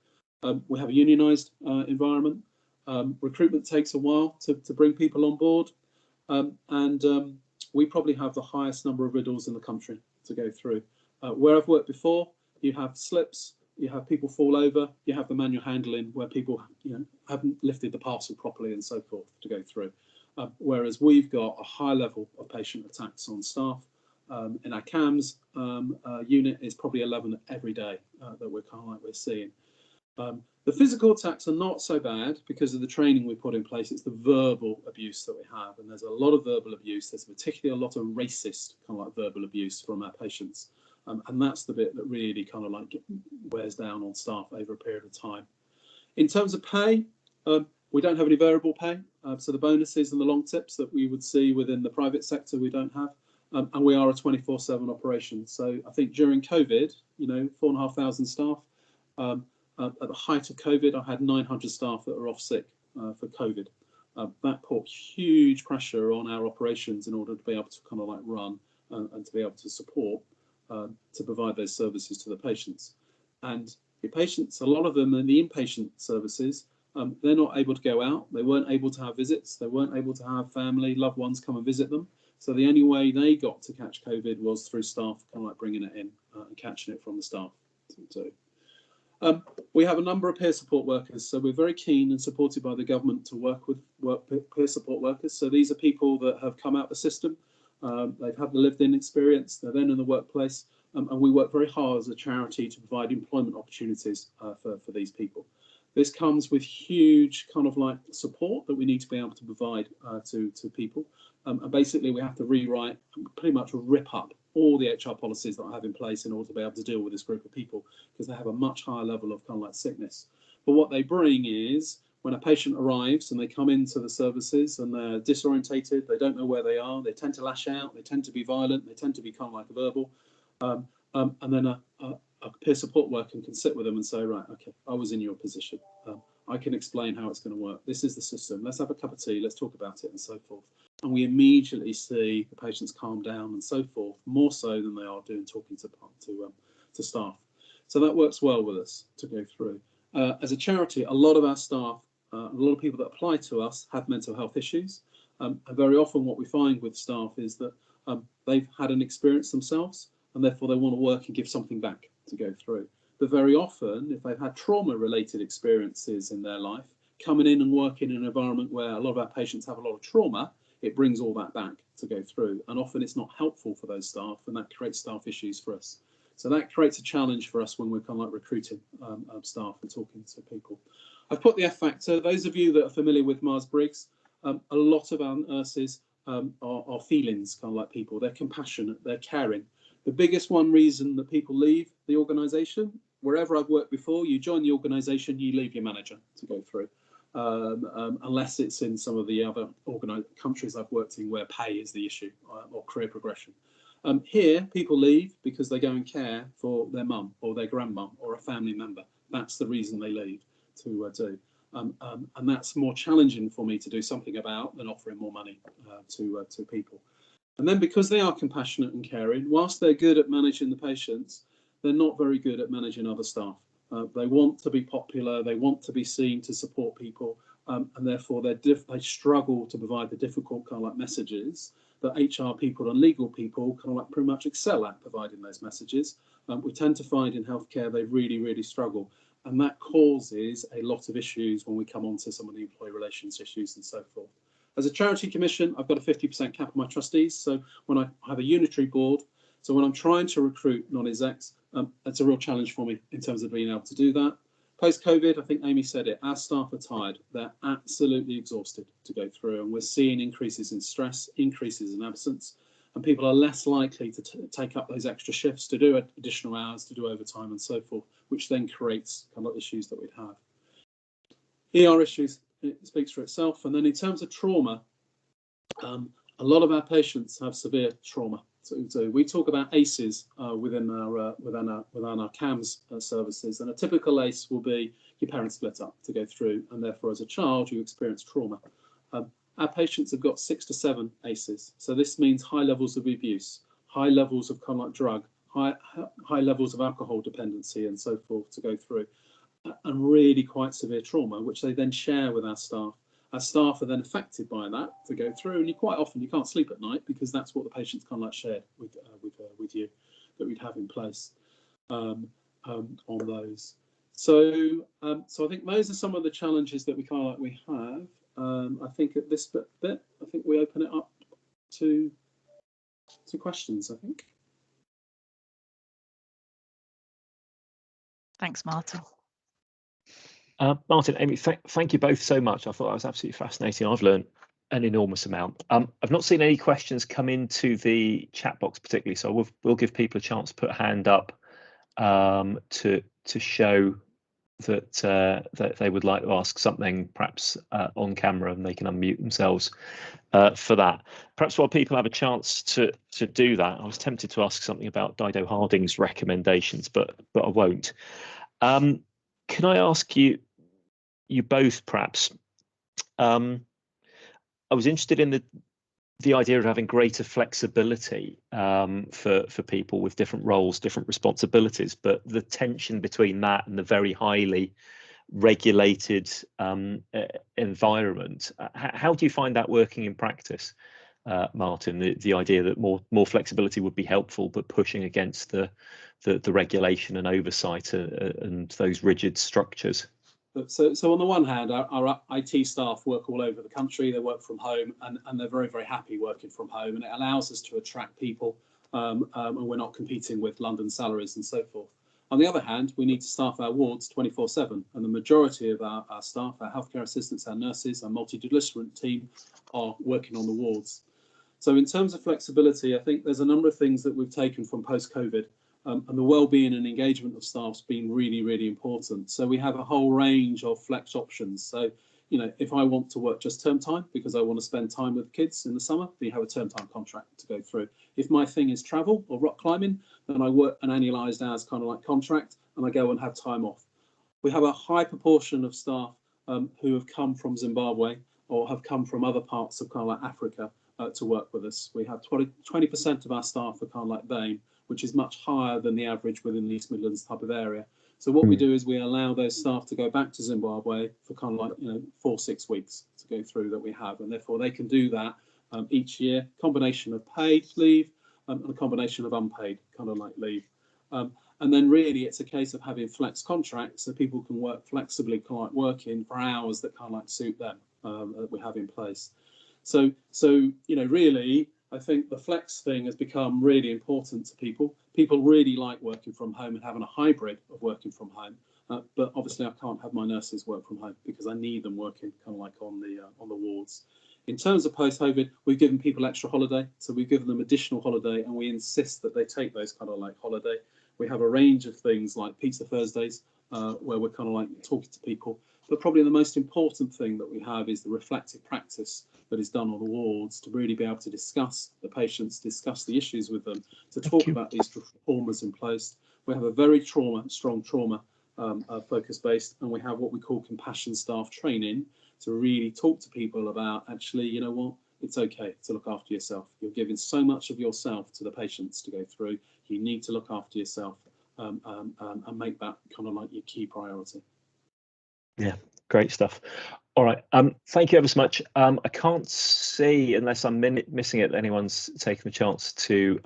We have a unionised environment. Recruitment takes a while to bring people on board. We probably have the highest number of riddles in the country to go through. Where I've worked before, you have slips, you have people fall over, you have the manual handling where people haven't lifted the parcel properly and so forth to go through. Whereas we've got a high level of patient attacks on staff. In our CAMHS unit, is probably 11 every day that we're seeing. The physical attacks are not so bad because of the training we put in place. It's the verbal abuse that we have, and there's a lot of verbal abuse. There's particularly a lot of racist verbal abuse from our patients, and that's the bit that really wears down on staff over a period of time. In terms of pay, we don't have any variable pay, so the bonuses and the long tips that we would see within the private sector we don't have, and we are a 24/7 operation. So I think during COVID, 4,500 staff. At the height of COVID, I had 900 staff that were off sick for COVID. That put huge pressure on our operations in order to be able to run and to be able to support, to provide those services to the patients. And the patients, a lot of them in the inpatient services, they're not able to go out. They weren't able to have visits. They weren't able to have family, loved ones come and visit them. So the only way they got to catch COVID was through staff bringing it in and catching it from the staff. We have a number of peer support workers, so we're very keen and supported by the government to work with peer support workers. So these are people that have come out the system, they've had the lived-in experience, they're then in the workplace, and we work very hard as a charity to provide employment opportunities for these people. This comes with huge support that we need to be able to provide to people, and basically we have to rewrite, pretty much rip up all the HR policies that I have in place in order to be able to deal with this group of people, because they have a much higher level of sickness. But what they bring is, when a patient arrives and they come into the services and they're disorientated, they don't know where they are, they tend to lash out, they tend to be violent, they tend to be verbal, and then a peer support worker can sit with them and say, right, okay, I was in your position. I can explain how it's going to work. This is the system. Let's have a cup of tea. Let's talk about it and so forth. And we immediately see the patients calm down and so forth, more so than they are doing talking to staff. So that works well with us to go through. As a charity, a lot of our staff, a lot of people that apply to us have mental health issues. And very often what we find with staff is that they've had an experience themselves, and therefore they want to work and give something back to go through. But very often, if they've had trauma-related experiences in their life, coming in and working in an environment where a lot of our patients have a lot of trauma, it brings all that back to go through. And often it's not helpful for those staff, and that creates staff issues for us. So that creates a challenge for us when we're recruiting staff and talking to people. I've put the F factor. Those of you that are familiar with Myers-Briggs, a lot of our nurses are feelings people. They're compassionate, they're caring. The biggest reason that people leave the organisation, wherever I've worked before, you join the organisation, you leave your manager to go through. Unless it's in some of the other countries I've worked in where pay is the issue or career progression. Here, people leave because they go and care for their mum or their grandmum or a family member. That's the reason they leave to do. And that's more challenging for me to do something about than offering more money to people. And then because they are compassionate and caring, whilst they're good at managing the patients, they're not very good at managing other staff. They want to be popular, they want to be seen to support people, and therefore they struggle to provide the difficult messages that HR people and legal people pretty much excel at providing those messages. We tend to find in healthcare they really, really struggle. and that causes a lot of issues when we come on to some of the employee relations issues and so forth. As a charity commission, I've got a 50% cap on my trustees. So when I have a unitary board, so when I'm trying to recruit non-execs, it's a real challenge for me in terms of being able to do that. Post-COVID, I think Amy said it, our staff are tired. They're absolutely exhausted to go through, and we're seeing increases in stress, increases in absence, and people are less likely to take up those extra shifts, to do additional hours, to do overtime and so forth, which then creates kind of issues that we'd have. ER issues, it speaks for itself. And then in terms of trauma, a lot of our patients have severe trauma. So we talk about ACEs within our CAMS services, and a typical ACE will be your parents split up to go through, and therefore as a child you experience trauma. Our patients have got 6 to 7 ACEs, so this means high levels of abuse, high levels of kind of like drug, high levels of alcohol dependency and so forth to go through, and really quite severe trauma, which they then share with our staff. Our staff are then affected by that to go through, and quite often you can't sleep at night because that's what the patients kind of like shared with you that we'd have in place on those. So I think those are some of the challenges that we kind of like we have. I think at this bit, I think we open it up to questions, I think. Thanks, Martin. Martin, Amy, thank you both so much. I thought that was absolutely fascinating. I've learned an enormous amount. I've not seen any questions come into the chat box particularly, so we'll give people a chance to put a hand up to show that they would like to ask something, perhaps on camera, and they can unmute themselves for that. Perhaps while people have a chance to do that, I was tempted to ask something about Dido Harding's recommendations, but I won't. Can I ask you both, perhaps? I was interested in the idea of having greater flexibility for people with different roles, different responsibilities, but the tension between that and the very highly regulated environment. How do you find that working in practice, Martin? The idea that more flexibility would be helpful, but pushing against the regulation and oversight and those rigid structures. So on the one hand, our IT staff work all over the country. They work from home, and they're very, very happy working from home, and it allows us to attract people, and we're not competing with London salaries and so forth. On the other hand, we need to staff our wards 24/7, and the majority of our staff, our healthcare assistants, our nurses, our multidisciplinary team are working on the wards. So in terms of flexibility, I think there's a number of things that we've taken from post-COVID. And the well-being and engagement of staff's been really, really important. So we have a whole range of flex options. So, you know, if I want to work just term time because I want to spend time with kids in the summer, then you have a term time contract to go through. If my thing is travel or rock climbing, then I work an annualised hours kind of like contract, and I go and have time off. We have a high proportion of staff who have come from Zimbabwe or have come from other parts of kind of like Africa to work with us. We have 20% of our staff are kind of like BAME, which is much higher than the average within the East Midlands type of area. So what we do is we allow those staff to go back to Zimbabwe for kind of like 4-6 weeks to go through that we have, and therefore they can do that each year, combination of paid leave and a combination of unpaid kind of like leave. And then really it's a case of having flex contracts so people can work flexibly, kind of like working for hours that kind of like suit them that we have in place. So you know, really, I think the flex thing has become really important to people. People really like working from home and having a hybrid of working from home. But obviously I can't have my nurses work from home because I need them working kind of like on the wards. In terms of post-COVID, we've given people extra holiday. So we've given them additional holiday, and we insist that they take those kind of like holiday. We have a range of things like Pizza Thursdays, where we're kind of like talking to people. But probably the most important thing that we have is the reflective practice that is done on the wards to really be able to discuss the patients, discuss the issues with them, to talk about these reformers in place. We have a very strong trauma focus based, and we have what we call compassion staff training to really talk to people about, actually, you know what, it's okay to look after yourself. You're giving so much of yourself to the patients to go through. You need to look after yourself and make that kind of like your key priority. Yeah, great stuff. All right. Thank you ever so much. I can't see, unless I'm missing it, anyone's taken the chance to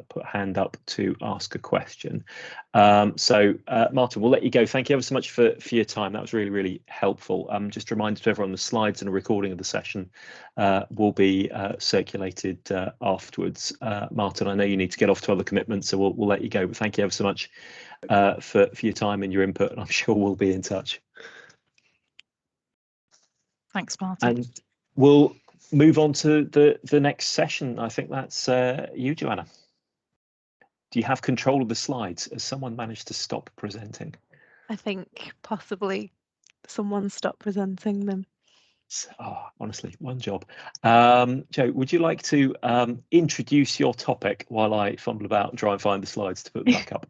put a hand up to ask a question. So Martin, we'll let you go. Thank you ever so much for your time. That was really, really helpful. Just a reminder to everyone, the slides and a recording of the session will be circulated afterwards. Martin, I know you need to get off to other commitments, so we'll let you go. But thank you ever so much for your time and your input, and I'm sure we'll be in touch. Thanks, Martin. And we'll move on to the next session. I think that's you, Joanna. Do you have control of the slides? Has someone managed to stop presenting? I think possibly someone stopped presenting them. Oh, honestly, one job. Joe, would you like to introduce your topic while I fumble about and try and find the slides to put them back up?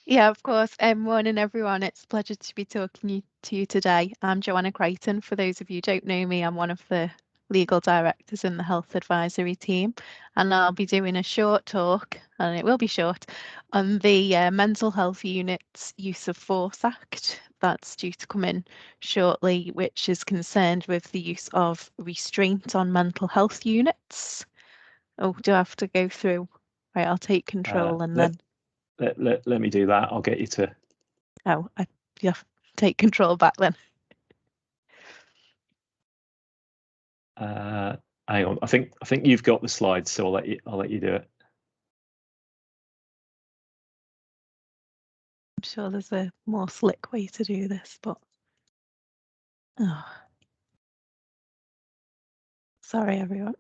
Yeah, of course. Morning, everyone. It's a pleasure to be talking to you today. I'm Joanna Crichton. For those of you who don't know me, I'm one of the legal directors in the health advisory team, and I'll be doing a short talk, and it will be short, on the Mental Health Unit's Use of Force Act that's due to come in shortly, which is concerned with the use of restraint on mental health units. Oh, do I have to go through? Right, I'll take control and then. Let me do that. I'll get you to. Oh, you have to take control back then. Hang on. I think you've got the slides, so I'll let you do it. I'm sure there's a more slick way to do this, but sorry, everyone.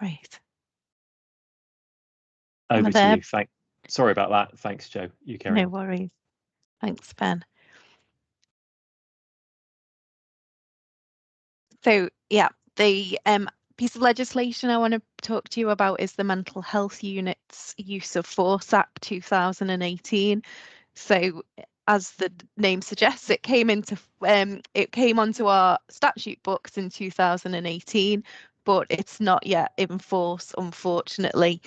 Right. Over to you. Sorry about that. Thanks, Joe. You carry on. No worries. Thanks, Ben. So yeah, the piece of legislation I want to talk to you about is the Mental Health Unit's Use of Force Act 2018. So as the name suggests, it came onto our statute books in 2018, but it's not yet in force, unfortunately.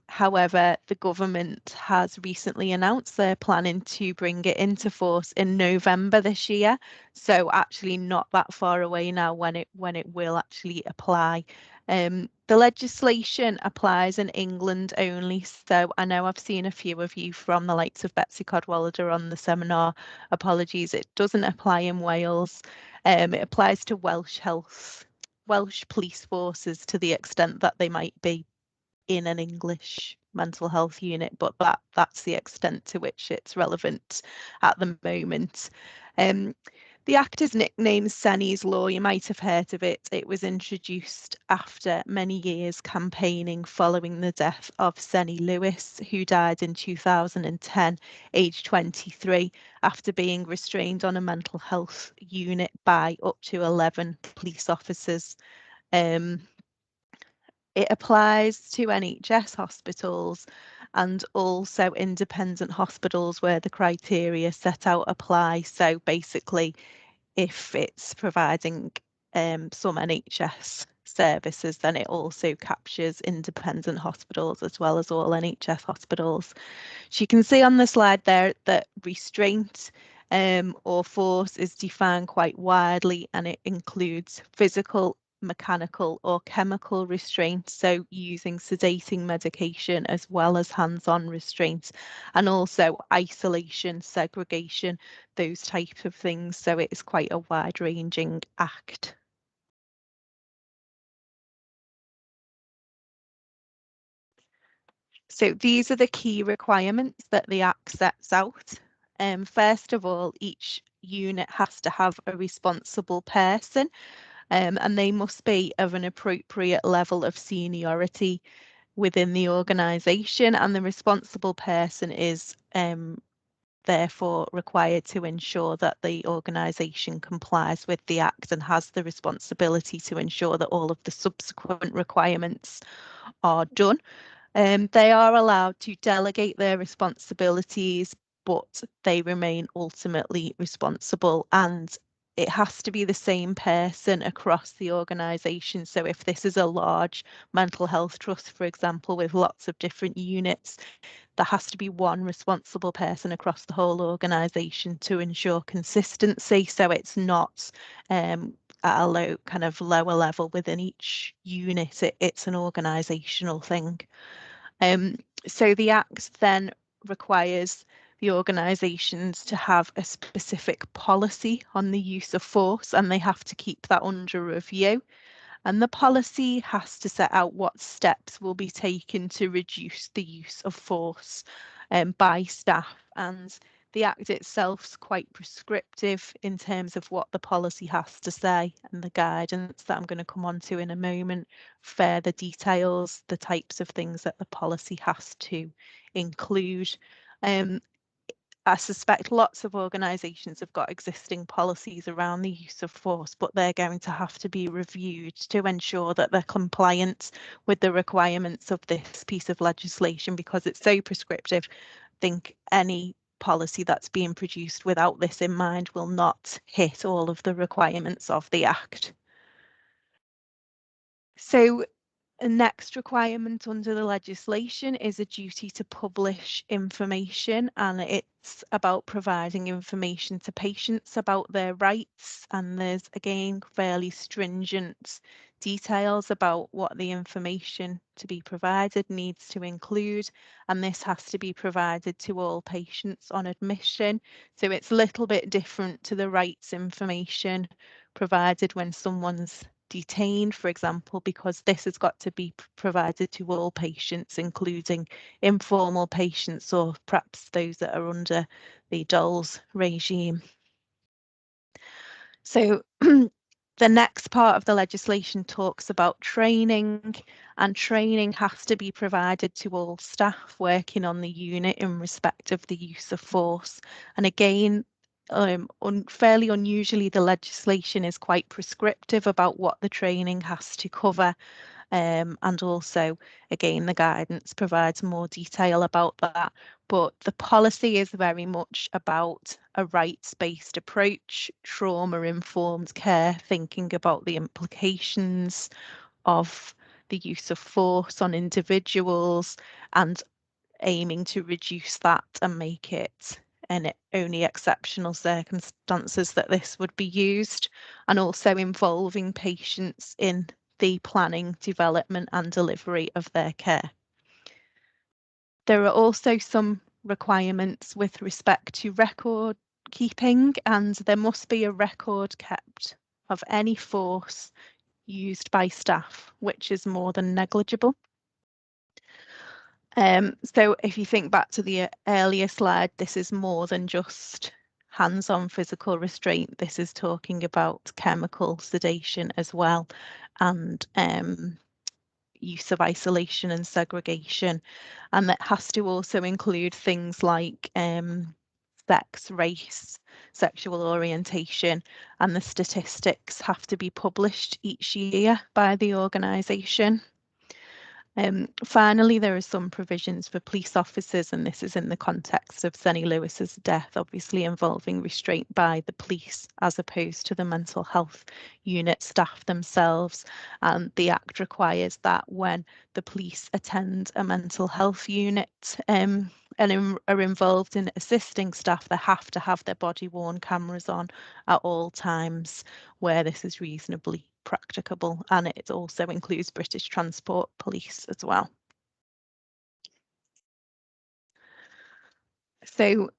However, the government has recently announced they're planning to bring it into force in November this year. So actually not that far away now when it will actually apply. The legislation applies in England only, so I know I've seen a few of you from the likes of Betsy Cadwallader on the seminar. Apologies, it doesn't apply in Wales. It applies to Welsh police forces to the extent that they might be in an English mental health unit, but that's the extent to which it's relevant at the moment. The Act is nicknamed Senni's Law. You might have heard of it. It was introduced after many years campaigning following the death of Senny Lewis, who died in 2010, aged 23, after being restrained on a mental health unit by up to 11 police officers. It applies to NHS hospitals and also independent hospitals where the criteria set out apply. So basically, if it's providing some NHS services, then it also captures independent hospitals as well as all NHS hospitals. So you can see on the slide there that restraint or force is defined quite widely, and it includes physical, mechanical or chemical restraint, so using sedating medication as well as hands-on restraint, and also isolation, segregation, those types of things. So it is quite a wide-ranging act. So these are the key requirements that the Act sets out. First of all, each unit has to have a responsible person, and they must be of an appropriate level of seniority within the organisation, and the responsible person is therefore required to ensure that the organisation complies with the Act and has the responsibility to ensure that all of the subsequent requirements are done. They are allowed to delegate their responsibilities, but they remain ultimately responsible, and it has to be the same person across the organisation. So if this is a large mental health trust, for example, with lots of different units, there has to be one responsible person across the whole organisation to ensure consistency. So it's not at a lower level within each unit. It's an organisational thing. So the Act then requires the organisations to have a specific policy on the use of force, and they have to keep that under review. And the policy has to set out what steps will be taken to reduce the use of force by staff. And the Act itself is quite prescriptive in terms of what the policy has to say, and the guidance that I'm going to come on to in a moment further details the types of things that the policy has to include. I suspect lots of organisations have got existing policies around the use of force, but they're going to have to be reviewed to ensure that they're compliant with the requirements of this piece of legislation, because it's so prescriptive. I think any policy that's being produced without this in mind will not hit all of the requirements of the Act. So the next requirement under the legislation is a duty to publish information, and it's about providing information to patients about their rights, and there's again fairly stringent details about what the information to be provided needs to include, and this has to be provided to all patients on admission. So it's a little bit different to the rights information provided when someone's detained, for example, because this has got to be provided to all patients, including informal patients or perhaps those that are under the DOLS regime. So the next part of the legislation talks about training, and training has to be provided to all staff working on the unit in respect of the use of force. And again, fairly unusually, the legislation is quite prescriptive about what the training has to cover. And also, again, the guidance provides more detail about that. But the policy is very much about a rights-based approach, trauma-informed care, thinking about the implications of the use of force on individuals and aiming to reduce that and make it in only exceptional circumstances that this would be used, and also involving patients in the planning, development and delivery of their care. There are also some requirements with respect to record keeping, and there must be a record kept of any force used by staff which is more than negligible. So if you think back to the earlier slide, this is more than just hands-on physical restraint. This is talking about chemical sedation as well, and use of isolation and segregation. And that has to also include things like sex, race, sexual orientation, and the statistics have to be published each year by the organisation. Finally, there are some provisions for police officers, and this is in the context of Zenny Lewis's death, obviously involving restraint by the police as opposed to the mental health unit staff themselves. And the Act requires that when the police attend a mental health unit and are involved in assisting staff, they have to have their body-worn cameras on at all times where this is reasonably practicable, and it also includes British Transport Police as well. So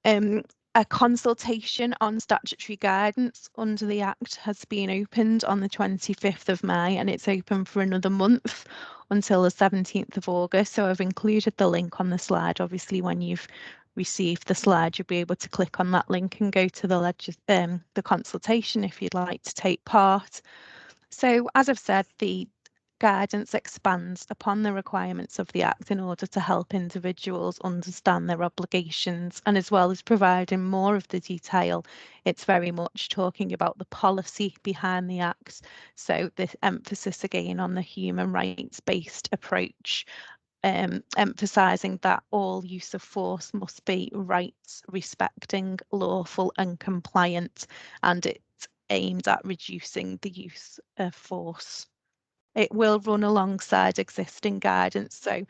a consultation on statutory guidance under the Act has been opened on the 25th of May, and it's open for another month until the 17th of August. So I've included the link on the slide. Obviously, when you've received the slide, you'll be able to click on that link and go to the consultation if you'd like to take part. So, as I've said, the guidance expands upon the requirements of the Act in order to help individuals understand their obligations, and as well as providing more of the detail, it's very much talking about the policy behind the Act. So the emphasis again on the human rights based approach emphasising that all use of force must be rights respecting, lawful and compliant, and it's aimed at reducing the use of force. It will run alongside existing guidance, so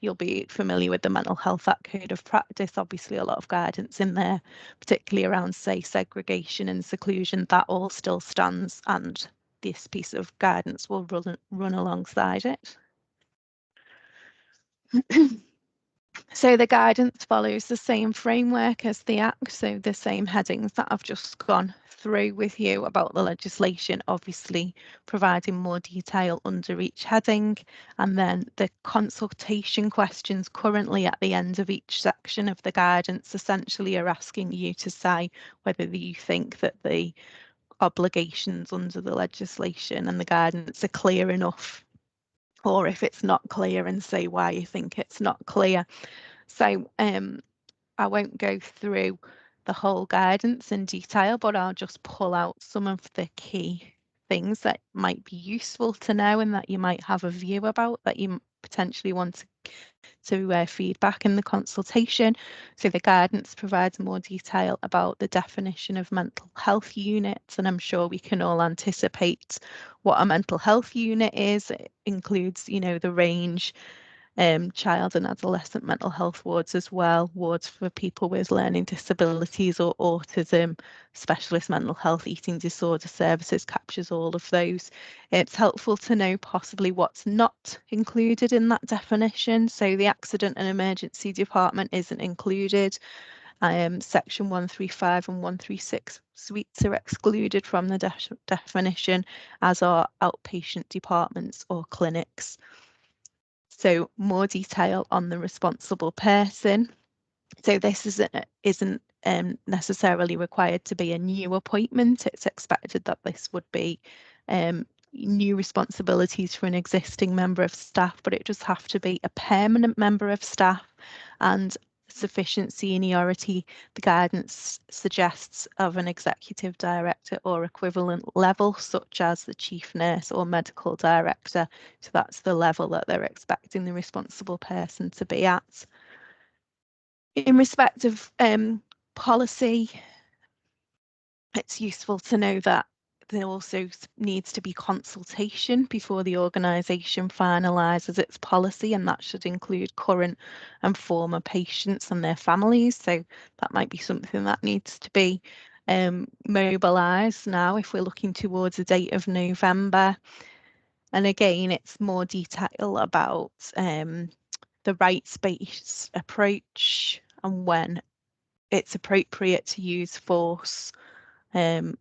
you'll be familiar with the Mental Health Act Code of Practice. Obviously a lot of guidance in there, particularly around, say, segregation and seclusion. That all still stands, and this piece of guidance will run alongside it. So the guidance follows the same framework as the Act, so the same headings that I've just gone through with you about the legislation, obviously providing more detail under each heading, and then the consultation questions currently at the end of each section of the guidance essentially are asking you to say whether you think that the obligations under the legislation and the guidance are clear enough, or if it's not clear, and say why you think it's not clear. So I won't go through the whole guidance in detail, but I'll just pull out some of the key things that might be useful to know and that you might have a view about, that you potentially want to feedback in the consultation. So the guidance provides more detail about the definition of mental health units, and I'm sure we can all anticipate what a mental health unit is. It includes, you know, the range, child and adolescent mental health wards as well, wards for people with learning disabilities or autism, specialist mental health, eating disorder services, captures all of those. It's helpful to know possibly what's not included in that definition. So the accident and emergency department isn't included. Section 135 and 136 suites are excluded from the definition, as are outpatient departments or clinics. So more detail on the responsible person. So this isn't necessarily required to be a new appointment. It's expected that this would be new responsibilities for an existing member of staff, but it does have to be a permanent member of staff and sufficient seniority. The guidance suggests of an executive director or equivalent level, such as the chief nurse or medical director. So that's the level that they're expecting the responsible person to be at. In respect of policy, it's useful to know that there also needs to be consultation before the organisation finalises its policy, and that should include current and former patients and their families. So that might be something that needs to be mobilised now if we're looking towards a date of November. And again, it's more detail about the rights-based approach and when it's appropriate to use force and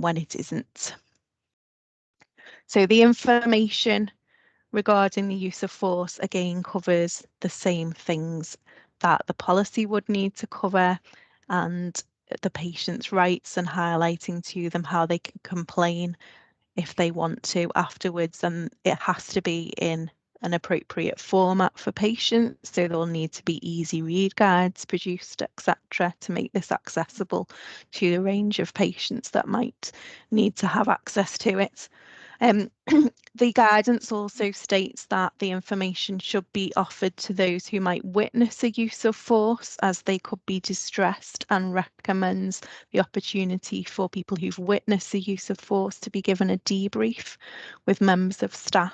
when it isn't. So the information regarding the use of force again covers the same things that the policy would need to cover, and the patient's rights and highlighting to them how they can complain if they want to afterwards, and it has to be in an appropriate format for patients, so there'll need to be easy read guides produced, etc., to make this accessible to the range of patients that might need to have access to it. The guidance also states that the information should be offered to those who might witness a use of force, as they could be distressed, and recommends the opportunity for people who've witnessed the use of force to be given a debrief with members of staff.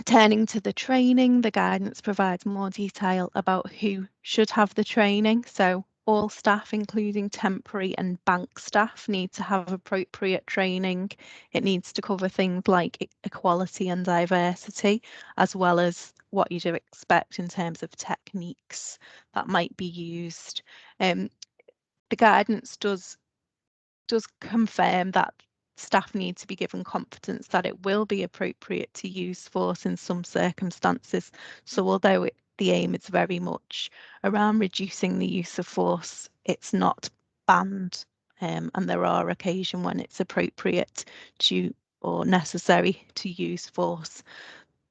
Turning to the training, the guidance provides more detail about who should have the training. So all staff, including temporary and bank staff, need to have appropriate training. It needs to cover things like equality and diversity, as well as what you'd expect in terms of techniques that might be used. The guidance does confirm that staff need to be given confidence that it will be appropriate to use force in some circumstances. So although the aim is very much around reducing the use of force, it's not banned, and there are occasions when it's appropriate to or necessary to use force.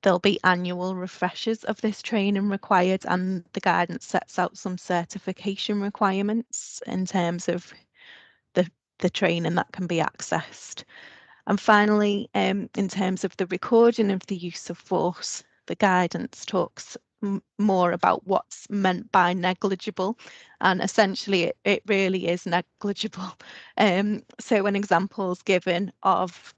There'll be annual refreshers of this training required, and the guidance sets out some certification requirements in terms of the training that can be accessed. And finally, in terms of the recording of the use of force, the guidance talks more about what's meant by negligible, and essentially it really is negligible. So an example is given of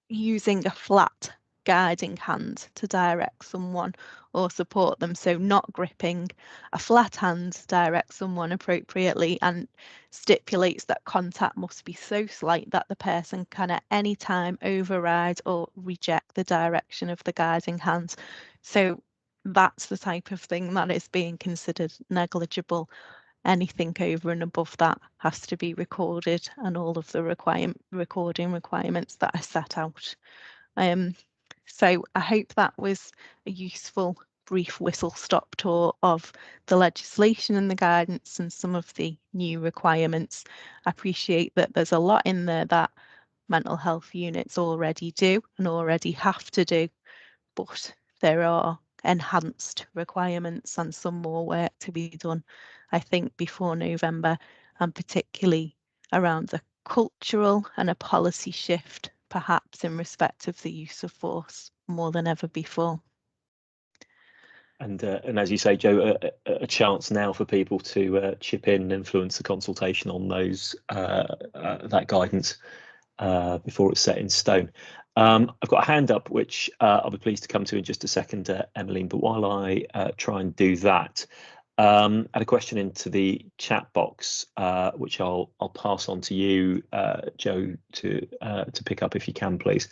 using a flat guiding hand to direct someone or support them, so not gripping. A flat hand directs someone appropriately and stipulates that contact must be so slight that the person can at any time override or reject the direction of the guiding hand. So that's the type of thing that is being considered negligible. Anything over and above that has to be recorded, and all of the recording requirements that are set out. So I hope that was a useful brief whistle-stop tour of the legislation and the guidance and some of the new requirements. I appreciate that there's a lot in there that mental health units already do and already have to do, but there are enhanced requirements and some more work to be done, I think, before November, and particularly around the cultural and a policy shift, perhaps in respect of the use of force more than ever before. And as you say, Joe, a chance now for people to chip in and influence the consultation on those that guidance before it's set in stone. I've got a hand up, which I'll be pleased to come to in just a second, Emmeline. But while I try and do that, I had a question into the chat box, which I'll pass on to you, Joe, to pick up if you can, please.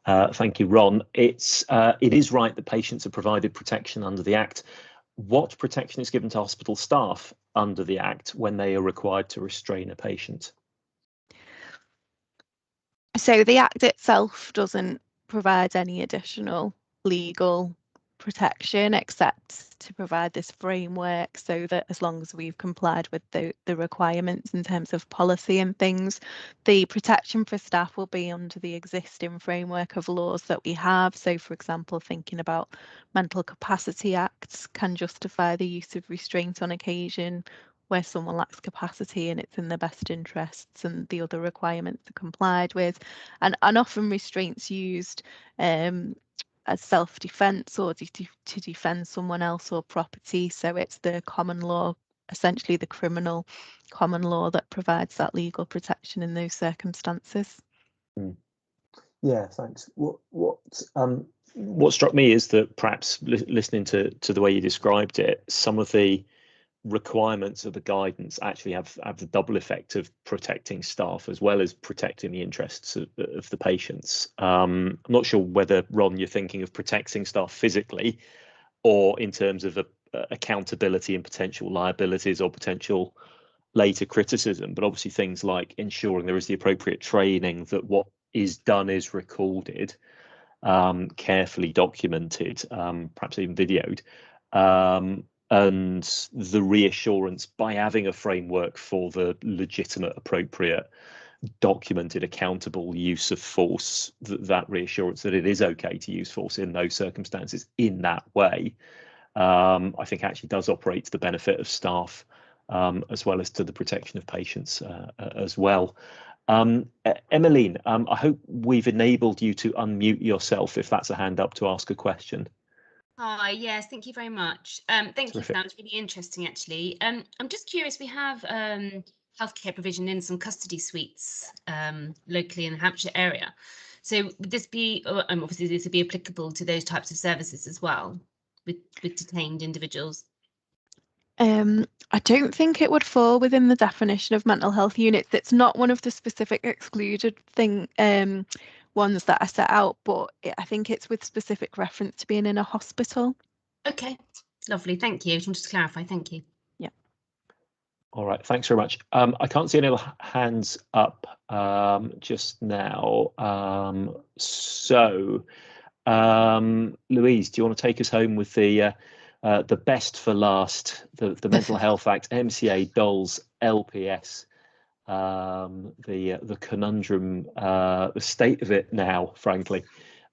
Thank you, Ron. It is right that patients are provided protection under the Act. What protection is given to hospital staff under the Act when they are required to restrain a patient? So the Act itself doesn't provide any additional legal protection except to provide this framework so that as long as we've complied with the requirements in terms of policy and things, the protection for staff will be under the existing framework of laws that we have. So, for example, thinking about mental capacity acts can justify the use of restraint on occasion where someone lacks capacity and it's in their best interests, and the other requirements are complied with, and often restraints used as self-defense or to defend someone else or property. So it's the common law, essentially the criminal common law, that provides that legal protection in those circumstances. Yeah, thanks. What struck me is that perhaps listening to the way you described it, some of the requirements of the guidance actually have the double effect of protecting staff as well as protecting the interests of the patients. I'm not sure whether, Ron, you're thinking of protecting staff physically or in terms of accountability and potential liabilities or potential later criticism, but obviously things like ensuring there is the appropriate training, that what is done is recorded, carefully documented, perhaps even videoed, and the reassurance by having a framework for the legitimate, appropriate, documented, accountable use of force, that reassurance that it is okay to use force in those circumstances in that way, I think actually does operate to the benefit of staff, as well as to the protection of patients as well. Emmeline, I hope we've enabled you to unmute yourself if that's a hand up to ask a question. Hi, yes, thank you very much. Thank Terrific. you for that. It's really interesting, actually. I'm just curious, we have healthcare provision in some custody suites locally in the Hampshire area. So would this be, obviously this would be applicable to those types of services as well, with detained individuals? I don't think it would fall within the definition of mental health units. It's not one of the specific excluded ones that are set out, but I think it's with specific reference to being in a hospital. Okay, lovely. Thank you. I just wanted to clarify. Thank you. Yeah. All right. Thanks very much. I can't see any other hands up just now. Louise, do you want to take us home with the best for last, the Mental Health Act, MCA, DOLS, LPS, the conundrum, the state of it now, frankly,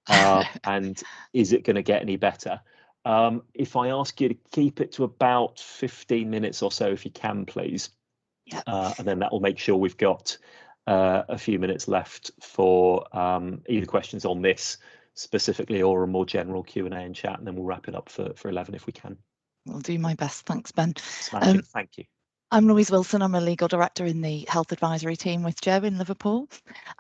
and is it going to get any better? If I ask you to keep it to about 15 minutes or so, if you can, please, yeah. And then that will make sure we've got a few minutes left for either questions on this specifically or a more general Q&A and chat, and then we'll wrap it up for 11 if we can. I'll do my best. Thanks, Ben. Smashing. Thank you. I'm Louise Wilson. I'm a legal director in the health advisory team with Joe in Liverpool.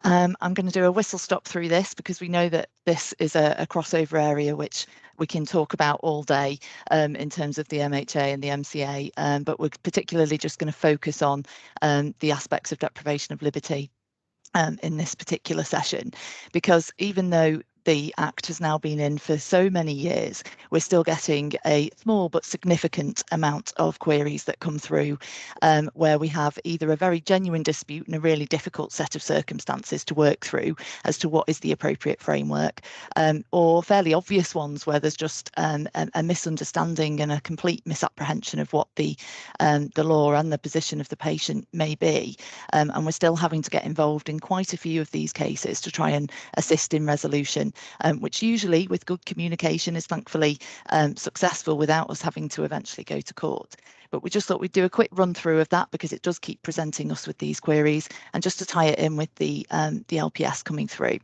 I'm going to do a whistle stop through this because we know that this is a crossover area which we can talk about all day in terms of the MHA and the MCA, but we're particularly just going to focus on the aspects of deprivation of liberty in this particular session, because even though the Act has now been in for so many years, we're still getting a small but significant amount of queries that come through where we have either a very genuine dispute and a really difficult set of circumstances to work through as to what is the appropriate framework, or fairly obvious ones where there's just a misunderstanding and a complete misapprehension of what the law and the position of the patient may be. And we're still having to get involved in quite a few of these cases to try and assist in resolution, which usually with good communication is thankfully successful without us having to eventually go to court. But we just thought we'd do a quick run through of that because it does keep presenting us with these queries, and just to tie it in with the LPS coming through.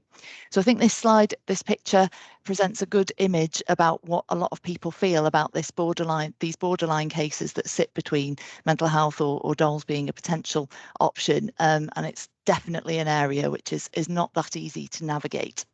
So I think this slide, this picture presents a good image about what a lot of people feel about these borderline cases that sit between mental health or DoLS being a potential option, and it's definitely an area which is not that easy to navigate.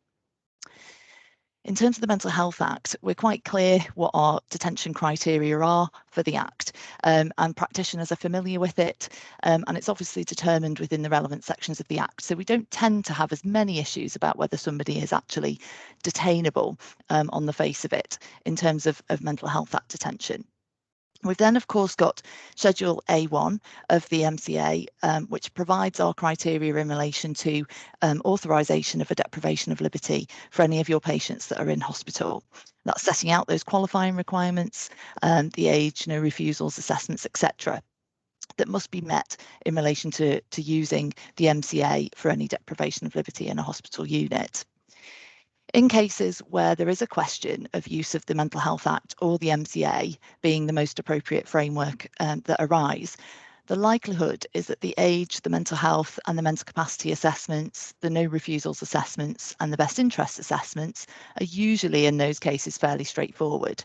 In terms of the Mental Health Act, we're quite clear what our detention criteria are for the Act, and practitioners are familiar with it, and it's obviously determined within the relevant sections of the Act. So we don't tend to have as many issues about whether somebody is actually detainable on the face of it in terms of Mental Health Act detention. We've then, of course, got Schedule A1 of the MCA, which provides our criteria in relation to authorisation of a deprivation of liberty for any of your patients that are in hospital. That's setting out those qualifying requirements, the age, no refusals, assessments, etc., that must be met in relation to using the MCA for any deprivation of liberty in a hospital unit. In cases where there is a question of use of the Mental Health Act or the MCA being the most appropriate framework that arise, the likelihood is that the age, the mental health and the mental capacity assessments, the no refusals assessments and the best interest assessments are usually in those cases fairly straightforward.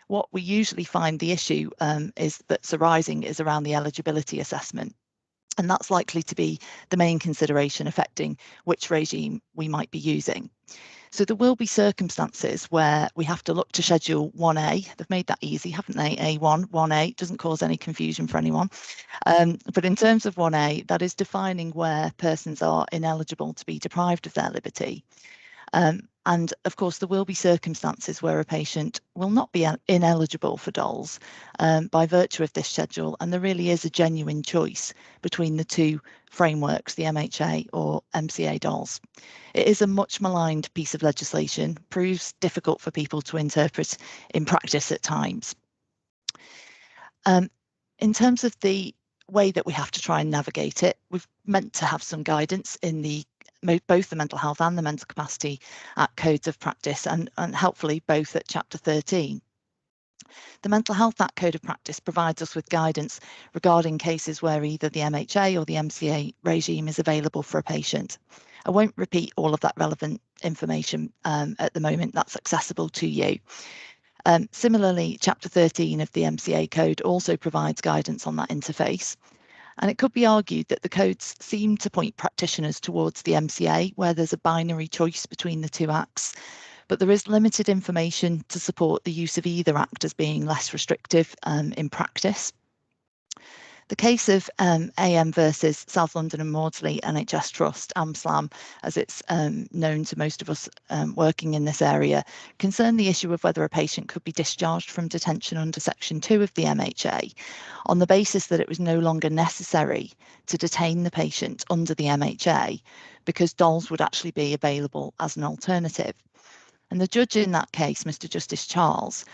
What we usually find the issue that's arising is around the eligibility assessment. And that's likely to be the main consideration affecting which regime we might be using. So there will be circumstances where we have to look to Schedule 1A. They've made that easy, haven't they? A1, 1A, doesn't cause any confusion for anyone. But in terms of 1A, that is defining where persons are ineligible to be deprived of their liberty. And of course, there will be circumstances where a patient will not be ineligible for DoLS by virtue of this schedule, and there really is a genuine choice between the two frameworks, the MHA or MCA DoLS. It is a much maligned piece of legislation, proves difficult for people to interpret in practice at times. In terms of the way that we have to try and navigate it, we've meant to have some guidance in both the Mental Health and the Mental Capacity Act codes of practice, and helpfully both at Chapter 13. The Mental Health Act Code of Practice provides us with guidance regarding cases where either the MHA or the MCA regime is available for a patient. I won't repeat all of that relevant information at the moment, that's accessible to you. Similarly, Chapter 13 of the MCA Code also provides guidance on that interface. And it could be argued that the codes seem to point practitioners towards the MCA, where there's a binary choice between the two acts, but there is limited information to support the use of either act as being less restrictive in practice. The case of AM versus South London and Maudsley NHS Trust, AMSLAM, as it's known to most of us working in this area, concerned the issue of whether a patient could be discharged from detention under Section 2 of the MHA on the basis that it was no longer necessary to detain the patient under the MHA because DoLS would actually be available as an alternative. And the judge in that case, Mr. Justice Charles,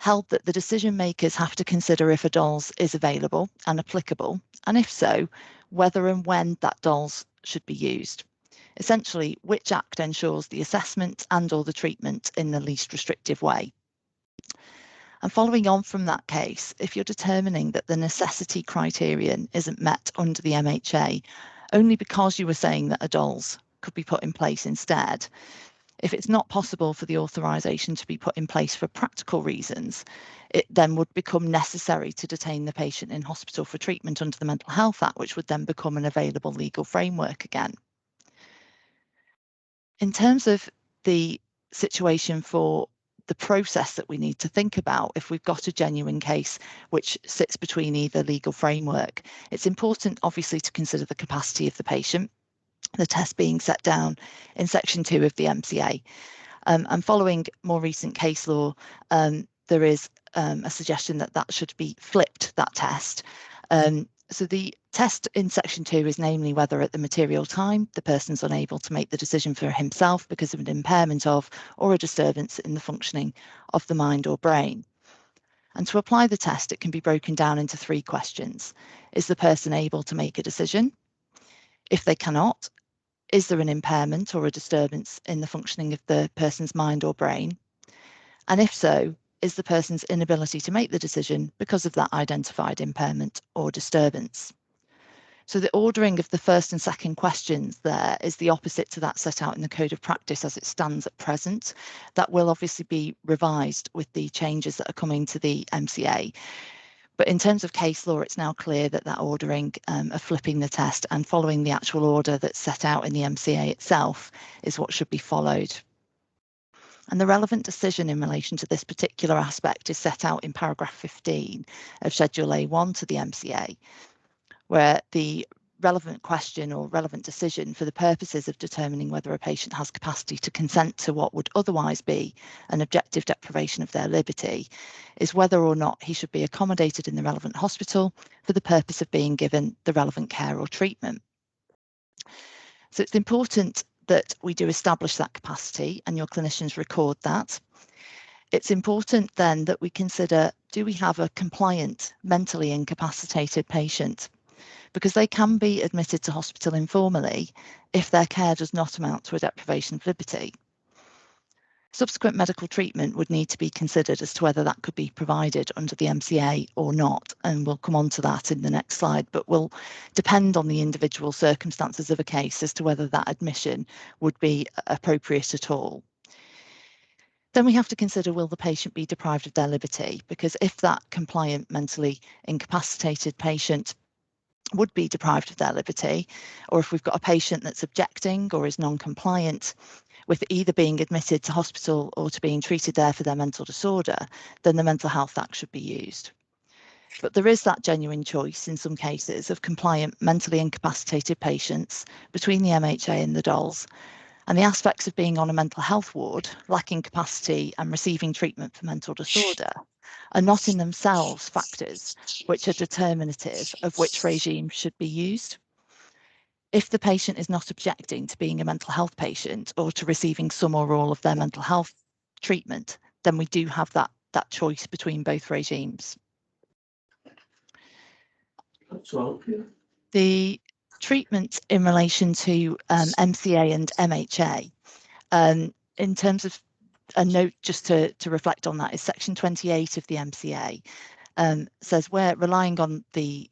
held that the decision makers have to consider if a DoLS is available and applicable, and if so, whether and when that DoLS should be used. Essentially, which act ensures the assessment and or the treatment in the least restrictive way. And following on from that case, if you're determining that the necessity criterion isn't met under the MHA, only because you were saying that a DOLS could be put in place instead. If it's not possible for the authorisation to be put in place for practical reasons, it then would become necessary to detain the patient in hospital for treatment under the Mental Health Act, which would then become an available legal framework again. In terms of the situation for the process that we need to think about, if we've got a genuine case which sits between either legal framework, it's important obviously to consider the capacity of the patient, the test being set down in section 2 of the MCA. And following more recent case law, there is a suggestion that that should be flipped, that test. So the test in section 2 is namely whether at the material time the person's unable to make the decision for himself because of an impairment of or a disturbance in the functioning of the mind or brain. And to apply the test, it can be broken down into 3 questions. Is the person able to make a decision? If they cannot, is there an impairment or a disturbance in the functioning of the person's mind or brain? And if so, is the person's inability to make the decision because of that identified impairment or disturbance? So the ordering of the first and second questions there is the opposite to that set out in the Code of Practice as it stands at present. That will obviously be revised with the changes that are coming to the MCA. But in terms of case law, it's now clear that that ordering of flipping the test and following the actual order that's set out in the MCA itself is what should be followed. And the relevant decision in relation to this particular aspect is set out in paragraph 15 of Schedule A1 to the MCA, where the relevant question or relevant decision for the purposes of determining whether a patient has capacity to consent to what would otherwise be an objective deprivation of their liberty is whether or not he should be accommodated in the relevant hospital for the purpose of being given the relevant care or treatment. So it's important that we do establish that capacity and your clinicians record that. It's important then that we consider, do we have a compliant, mentally incapacitated patient? Because they can be admitted to hospital informally if their care does not amount to a deprivation of liberty. Subsequent medical treatment would need to be considered as to whether that could be provided under the MCA or not, and we'll come on to that in the next slide, but will depend on the individual circumstances of a case as to whether that admission would be appropriate at all. Then we have to consider, will the patient be deprived of their liberty? Because if that compliant, mentally incapacitated patient would be deprived of their liberty, or if we've got a patient that's objecting or is non-compliant with either being admitted to hospital or to being treated there for their mental disorder, then the Mental Health Act should be used. But there is that genuine choice in some cases of compliant, mentally incapacitated patients between the MHA and the DOLS, and the aspects of being on a mental health ward, lacking capacity and receiving treatment for mental disorder are not in themselves factors which are determinative of which regime should be used. If the patient is not objecting to being a mental health patient or to receiving some or all of their mental health treatment, then we do have that choice between both regimes. The treatment in relation to MCA and MHA, in terms of a note just to reflect on that, is section 28 of the MCA, says we're relying on the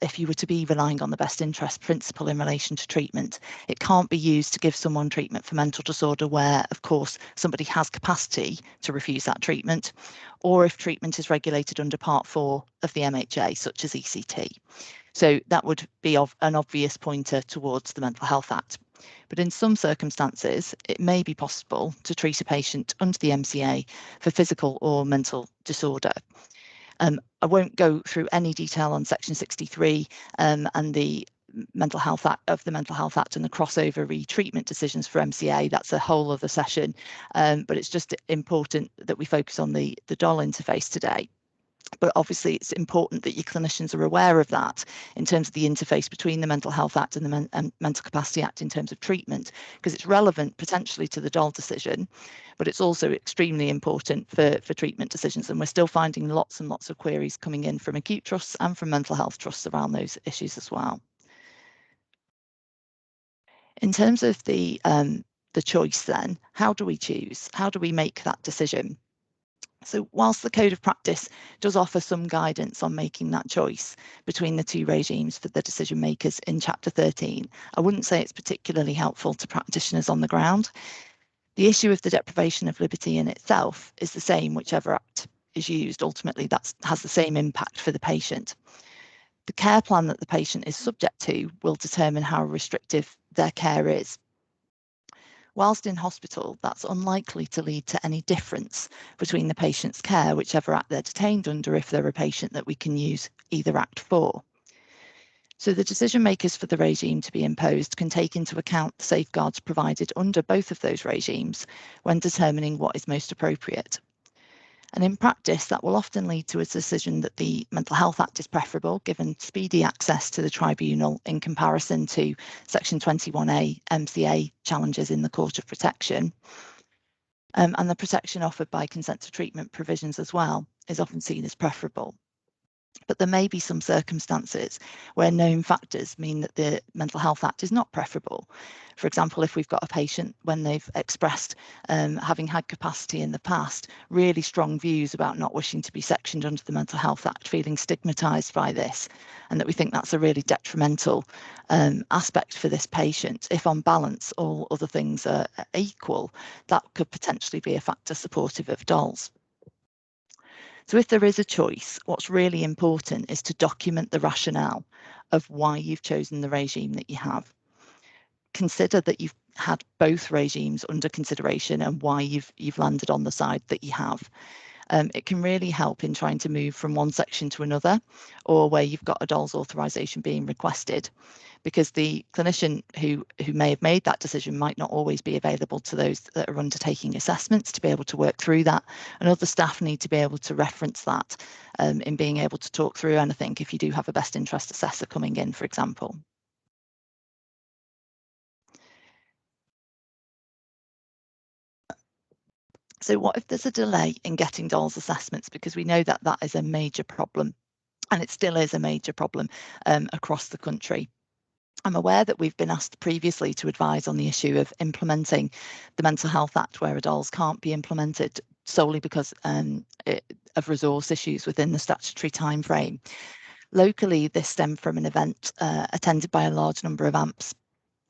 if you were to be relying on the best interest principle in relation to treatment, it can't be used to give someone treatment for mental disorder where, of course, somebody has capacity to refuse that treatment, or if treatment is regulated under Part 4 of the MHA, such as ECT. So that would be an obvious pointer towards the Mental Health Act. But in some circumstances, it may be possible to treat a patient under the MCA for physical or mental disorder. I won't go through any detail on section 63 and the Mental Health Act and the crossover retreatment decisions for MCA. That's a whole other session, but it's just important that we focus on the DOL interface today. But obviously it's important that your clinicians are aware of that in terms of the interface between the Mental Health Act and the Mental Capacity Act in terms of treatment, because it's relevant potentially to the DOL decision, but it's also extremely important for treatment decisions. And we're still finding lots and lots of queries coming in from acute trusts and from mental health trusts around those issues as well. In terms of the choice then, how do we choose? How do we make that decision? So whilst the Code of Practice does offer some guidance on making that choice between the two regimes for the decision makers in Chapter 13, I wouldn't say it's particularly helpful to practitioners on the ground. The issue of the deprivation of liberty in itself is the same whichever act is used. Ultimately, that has the same impact for the patient. The care plan that the patient is subject to will determine how restrictive their care is. Whilst in hospital, that's unlikely to lead to any difference between the patient's care, whichever act they're detained under, if they're a patient that we can use either act for. So the decision makers for the regime to be imposed can take into account the safeguards provided under both of those regimes when determining what is most appropriate. And in practice, that will often lead to a decision that the Mental Health Act is preferable, given speedy access to the tribunal in comparison to Section 21A MCA challenges in the Court of Protection. And the protection offered by consent to treatment provisions as well is often seen as preferable. But there may be some circumstances where known factors mean that the Mental Health Act is not preferable. For example, if we've got a patient when they've expressed, having had capacity in the past, really strong views about not wishing to be sectioned under the Mental Health Act, feeling stigmatised by this, and that we think that's a really detrimental aspect for this patient. If on balance all other things are equal, that could potentially be a factor supportive of DoLS. So if there is a choice, what's really important is to document the rationale of why you've chosen the regime that you have. Consider that you've had both regimes under consideration and why you've landed on the side that you have. It can really help in trying to move from one section to another, or where you've got a DoLS authorisation being requested, because the clinician who may have made that decision might not always be available to those that are undertaking assessments to be able to work through that, and other staff need to be able to reference that in being able to talk through anything if you do have a best interest assessor coming in, for example. So what if there's a delay in getting DoLS assessments? Because we know that that is a major problem, and it still is a major problem across the country. I'm aware that we've been asked previously to advise on the issue of implementing the Mental Health Act where a DoLS can't be implemented solely because of resource issues within the statutory timeframe. Locally, this stemmed from an event attended by a large number of AMPs,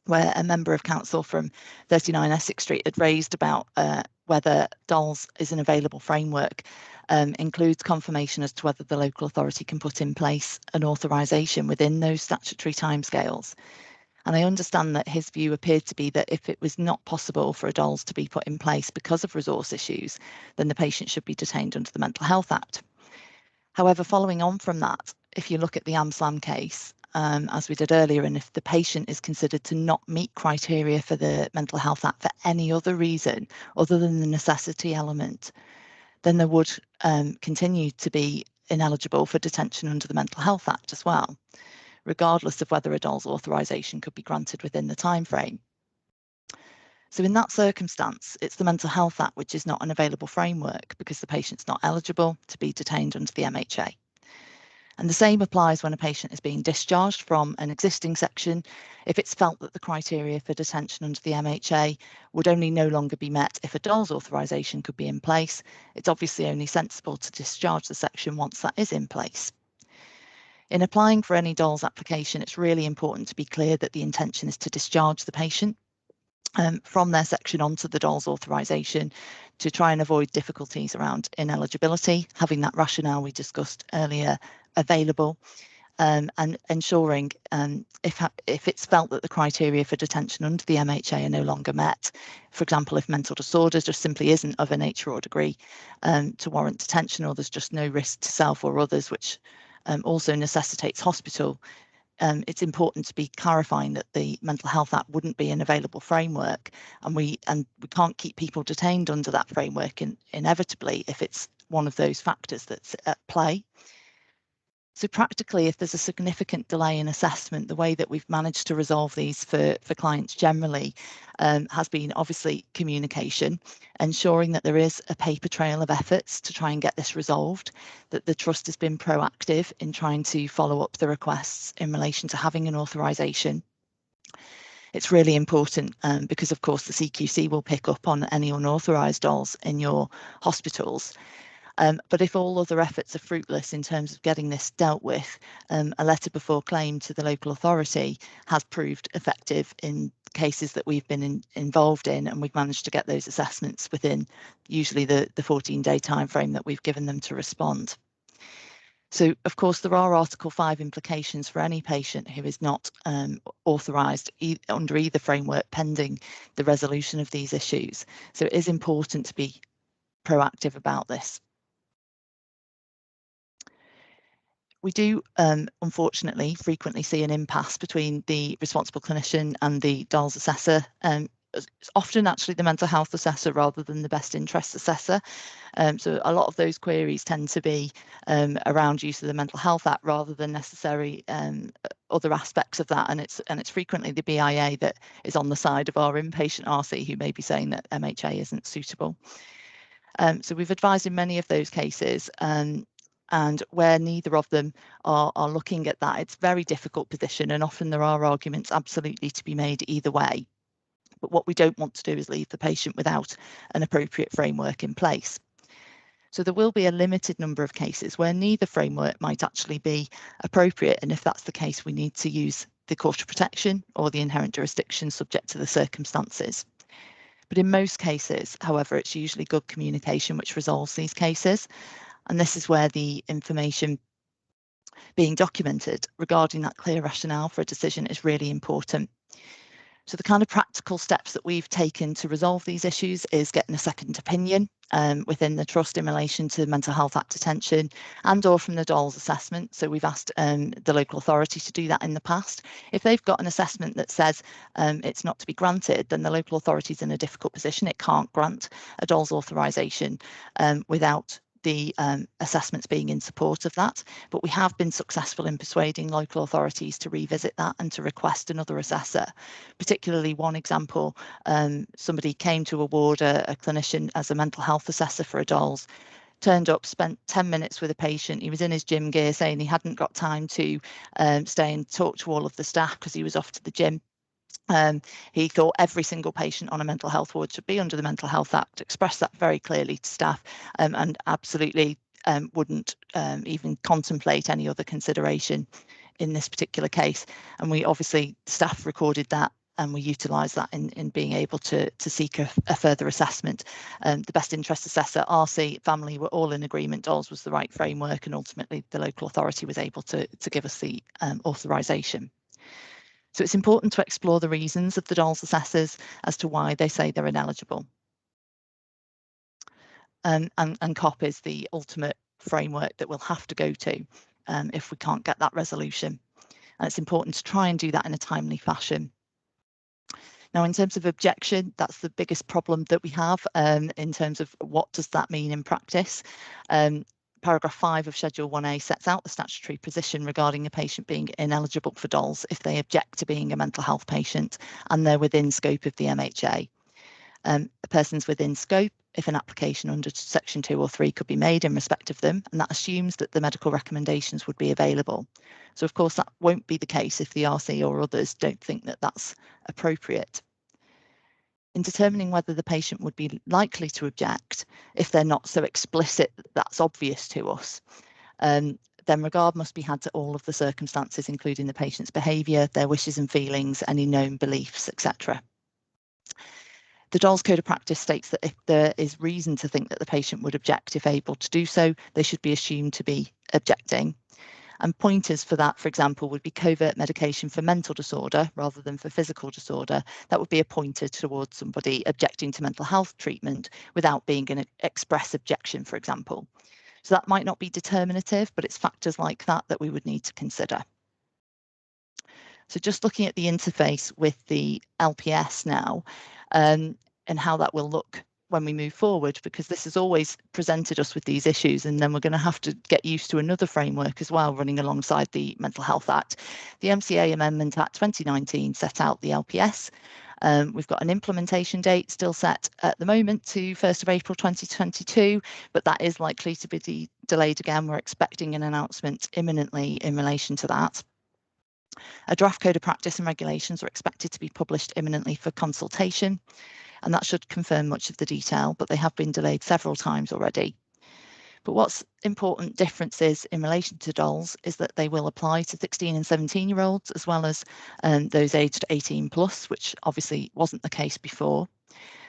where a member of council from 39 Essex Street had raised about whether DoLS is an available framework, includes confirmation as to whether the local authority can put in place an authorisation within those statutory timescales. And I understand that his view appeared to be that if it was not possible for a DoLS to be put in place because of resource issues, then the patient should be detained under the Mental Health Act. However, following on from that, if you look at the AmSLAM case, as we did earlier, and if the patient is considered to not meet criteria for the Mental Health Act for any other reason other than the necessity element, then they would continue to be ineligible for detention under the Mental Health Act as well, regardless of whether a DoLS authorisation could be granted within the timeframe. So in that circumstance, it's the Mental Health Act which is not an available framework because the patient's not eligible to be detained under the MHA. And the same applies when a patient is being discharged from an existing section. If it's felt that the criteria for detention under the MHA would only no longer be met if a DoLS authorisation could be in place, it's obviously only sensible to discharge the section once that is in place. In applying for any DoLS application, it's really important to be clear that the intention is to discharge the patient from their section onto the DoLS authorisation to try and avoid difficulties around ineligibility, having that rationale we discussed earlier available, and ensuring if it's felt that the criteria for detention under the MHA are no longer met, for example, if mental disorder just simply isn't of a nature or degree to warrant detention, or there's just no risk to self or others, which also necessitates hospital, it's important to be clarifying that the Mental Health Act wouldn't be an available framework, and we can't keep people detained under that framework inevitably if it's one of those factors that's at play. So practically, if there's a significant delay in assessment, the way that we've managed to resolve these for clients generally has been obviously communication, ensuring that there is a paper trail of efforts to try and get this resolved, that the trust has been proactive in trying to follow up the requests in relation to having an authorisation. It's really important because, of course, the CQC will pick up on any unauthorised DoLS in your hospitals. But if all other efforts are fruitless in terms of getting this dealt with, a letter before claim to the local authority has proved effective in cases that we've been involved in, and we've managed to get those assessments within usually the 14-day time frame that we've given them to respond. So, of course, there are Article 5 implications for any patient who is not authorised under either framework pending the resolution of these issues. So it is important to be proactive about this. We do, unfortunately, frequently see an impasse between the responsible clinician and the DALS assessor. It's often actually the mental health assessor rather than the best interest assessor. So a lot of those queries tend to be around use of the Mental Health Act rather than necessary other aspects of that. And it's frequently the BIA that is on the side of our inpatient RC who may be saying that MHA isn't suitable. So we've advised in many of those cases. And where neither of them are looking at that, it's a very difficult position, and often there are arguments absolutely to be made either way. But what we don't want to do is leave the patient without an appropriate framework in place. So there will be a limited number of cases where neither framework might actually be appropriate, and if that's the case, we need to use the Court of Protection or the inherent jurisdiction subject to the circumstances. But in most cases, however, it's usually good communication which resolves these cases. And this is where the information being documented regarding that clear rationale for a decision is really important. So the kind of practical steps that we've taken to resolve these issues is getting a second opinion within the trust in relation to Mental Health Act detention and or from the DALS assessment. So we've asked the local authority to do that in the past. If they've got an assessment that says it's not to be granted, then the local authority is in a difficult position. It can't grant a DALS authorisation without the assessments being in support of that, but we have been successful in persuading local authorities to revisit that and to request another assessor. Particularly one example, somebody came to award a clinician as a mental health assessor for a DALS, turned up, spent 10 minutes with a patient. He was in his gym gear saying he hadn't got time to stay and talk to all of the staff because he was off to the gym. He thought every single patient on a mental health ward should be under the Mental Health Act, expressed that very clearly to staff, and absolutely wouldn't even contemplate any other consideration in this particular case. And we obviously, staff recorded that and we utilised that in being able to seek a further assessment. The best interest assessor, RC, family were all in agreement DALS was the right framework, and ultimately the local authority was able to give us the authorisation. So it's important to explore the reasons of the DALS assessors as to why they say they're ineligible. And COP is the ultimate framework that we'll have to go to if we can't get that resolution. And it's important to try and do that in a timely fashion. Now, in terms of objection, that's the biggest problem that we have in terms of what does that mean in practice. Paragraph 5 of Schedule 1A sets out the statutory position regarding a patient being ineligible for DALS if they object to being a mental health patient and they're within scope of the MHA. A person's within scope if an application under Section 2 or 3 could be made in respect of them, and that assumes that the medical recommendations would be available. So, of course, that won't be the case if the RC or others don't think that that's appropriate. In determining whether the patient would be likely to object, if they're not so explicit that that's obvious to us, then regard must be had to all of the circumstances, including the patient's behaviour, their wishes and feelings, any known beliefs, etc. The DALS Code of Practice states that if there is reason to think that the patient would object if able to do so, they should be assumed to be objecting. And pointers for that, for example, would be covert medication for mental disorder rather than for physical disorder. That would be a pointer towards somebody objecting to mental health treatment without being an express objection, for example. So that might not be determinative, but it's factors like that that we would need to consider. So just looking at the interface with the LPS now and how that will look when we move forward, because this has always presented us with these issues, and then we're going to have to get used to another framework as well running alongside the Mental Health Act. The MCA Amendment Act 2019 set out the LPS. We've got an implementation date still set at the moment to 1st of April 2022, but that is likely to be delayed again. We're expecting an announcement imminently in relation to that. A draft code of practice and regulations are expected to be published imminently for consultation, and that should confirm much of the detail, but they have been delayed several times already. But what's important differences in relation to DOLS is that they will apply to 16 and 17-year-olds as well as those aged 18 plus, which obviously wasn't the case before.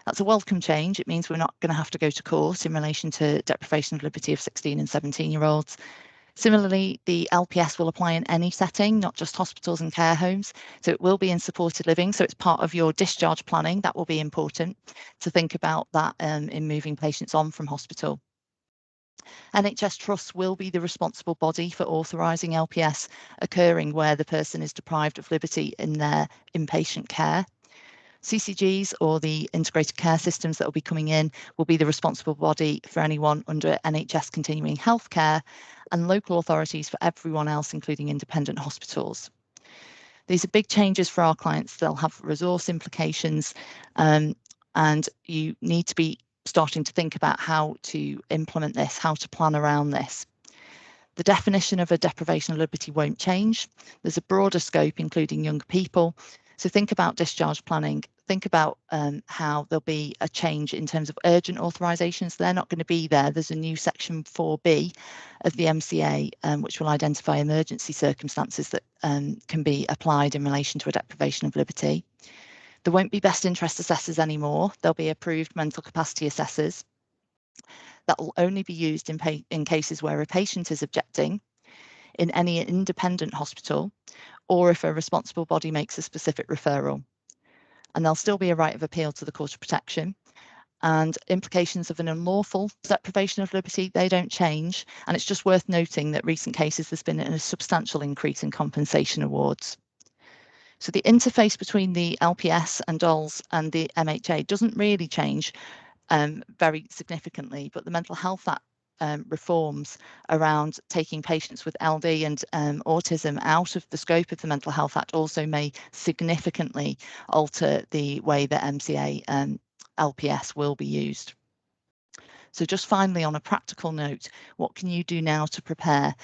That's a welcome change. It means we're not going to have to go to court in relation to deprivation of liberty of 16 and 17-year-olds. Similarly, the LPS will apply in any setting, not just hospitals and care homes. So it will be in supported living. So it's part of your discharge planning. That will be important to think about that in moving patients on from hospital. NHS Trusts will be the responsible body for authorising LPS occurring where the person is deprived of liberty in their inpatient care. CCGs, or the integrated care systems that will be coming in, will be the responsible body for anyone under NHS continuing healthcare, and local authorities for everyone else, including independent hospitals. These are big changes for our clients. They'll have resource implications, and you need to be starting to think about how to implement this, how to plan around this. The definition of a deprivation of liberty won't change. There's a broader scope, including younger people. So think about discharge planning. Think about how there'll be a change in terms of urgent authorisations. They're not going to be there. There's a new section 4B of the MCA, which will identify emergency circumstances that can be applied in relation to a deprivation of liberty. There won't be best interest assessors anymore. There'll be approved mental capacity assessors. That will only be used in cases where a patient is objecting in any independent hospital, or if a responsible body makes a specific referral. And there'll still be a right of appeal to the Court of Protection. And implications of an unlawful deprivation of liberty, they don't change. And it's just worth noting that recent cases there's been a substantial increase in compensation awards. So the interface between the LPS and DOLS and the MHA doesn't really change very significantly, but the Mental Health Act reforms around taking patients with LD and autism out of the scope of the Mental Health Act also may significantly alter the way that MCA LPS will be used. So just finally, on a practical note, what can you do now to prepare?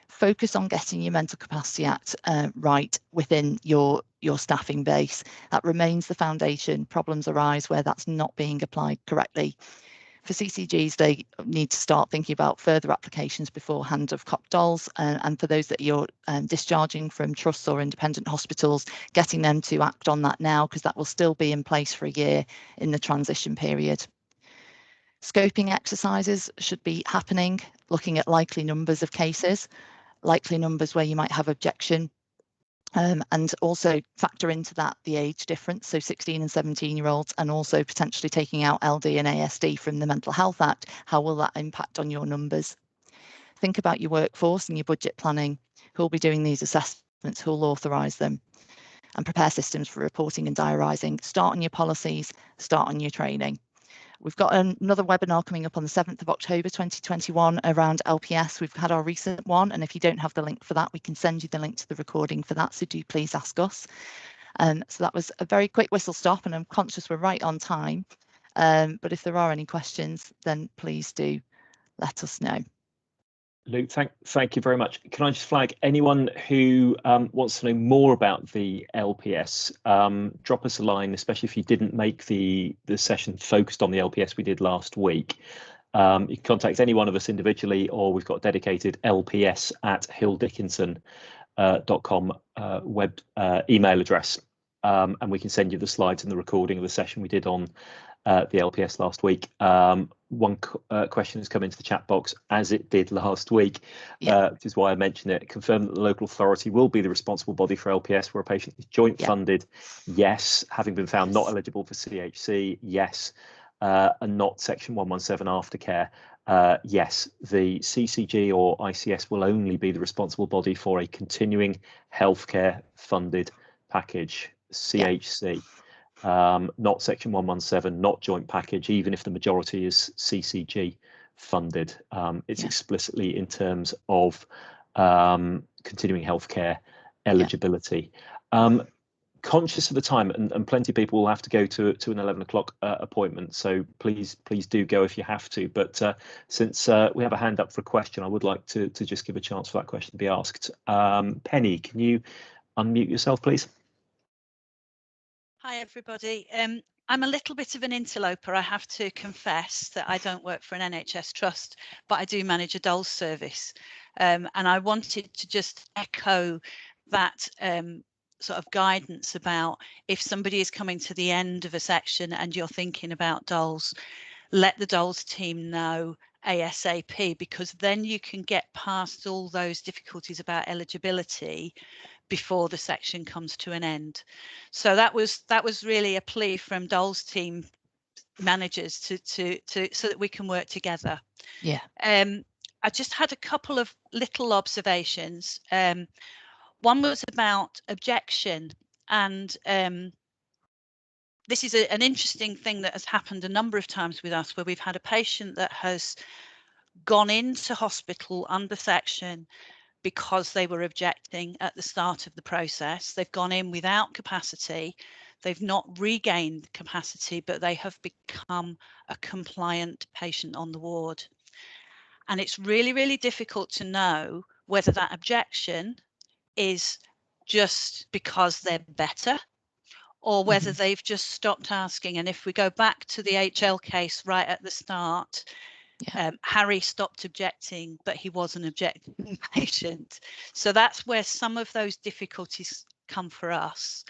Focus on getting your Mental Capacity Act right within your staffing base. That remains the foundation. Problems arise where that's not being applied correctly. For CCGs, they need to start thinking about further applications beforehand of COP-DOLS, and for those that you're discharging from trusts or independent hospitals, getting them to act on that now, because that will still be in place for a year in the transition period. Scoping exercises should be happening, looking at likely numbers of cases, likely numbers where you might have objection, and also factor into that the age difference, so 16 and 17-year-olds, and also potentially taking out LD and ASD from the Mental Health Act. How will that impact on your numbers? Think about your workforce and your budget planning. Who will be doing these assessments? Who will authorise them? And prepare systems for reporting and diarising. Start on your policies, start on your training. We've got another webinar coming up on the 7th of October 2021 around LPS. We've had our recent one, and if you don't have the link for that, we can send you the link to the recording for that, so do please ask us. So that was a very quick whistle stop, and I'm conscious we're right on time. But if there are any questions, then please do let us know. Luke, thank you very much. Can I just flag anyone who wants to know more about the LPS, drop us a line, especially if you didn't make the session focused on the LPS we did last week. You can contact any one of us individually, or we've got a dedicated lps@hilldickinson.com web email address, and we can send you the slides and the recording of the session we did on the LPS last week. One question has come into the chat box, as it did last week, which is why I mentioned it. Confirm that the local authority will be the responsible body for LPS where a patient is joint funded. Yes. Having been found not eligible for CHC. Yes. And not Section 117 aftercare. Yes. The CCG or ICS will only be the responsible body for a continuing healthcare funded package, CHC. Not Section 117, not joint package, even if the majority is CCG funded. It's explicitly in terms of continuing healthcare eligibility. Conscious of the time, and plenty of people will have to go to an 11 o'clock appointment, so please do go if you have to. But since we have a hand up for a question, I would like to just give a chance for that question to be asked. Penny, can you unmute yourself, please? Hi everybody. I'm a little bit of an interloper. I have to confess that I don't work for an NHS trust, but I do manage a DOLS service. And I wanted to just echo that sort of guidance about if somebody is coming to the end of a section and you're thinking about DOLS, let the DOLS team know ASAP, because then you can get past all those difficulties about eligibility before the section comes to an end. So that was really a plea from DOLS team managers to so that we can work together. Yeah. I just had a couple of little observations. One was about objection, and this is an interesting thing that has happened a number of times with us, where we've had a patient that has gone into hospital under section because they were objecting at the start of the process. They've gone in without capacity. They've not regained capacity, but they have become a compliant patient on the ward. And it's really, really difficult to know whether that objection is just because they're better, or whether they've just stopped asking. And if we go back to the HL case right at the start, Harry stopped objecting, but he was an objecting patient. So that's where some of those difficulties come for us,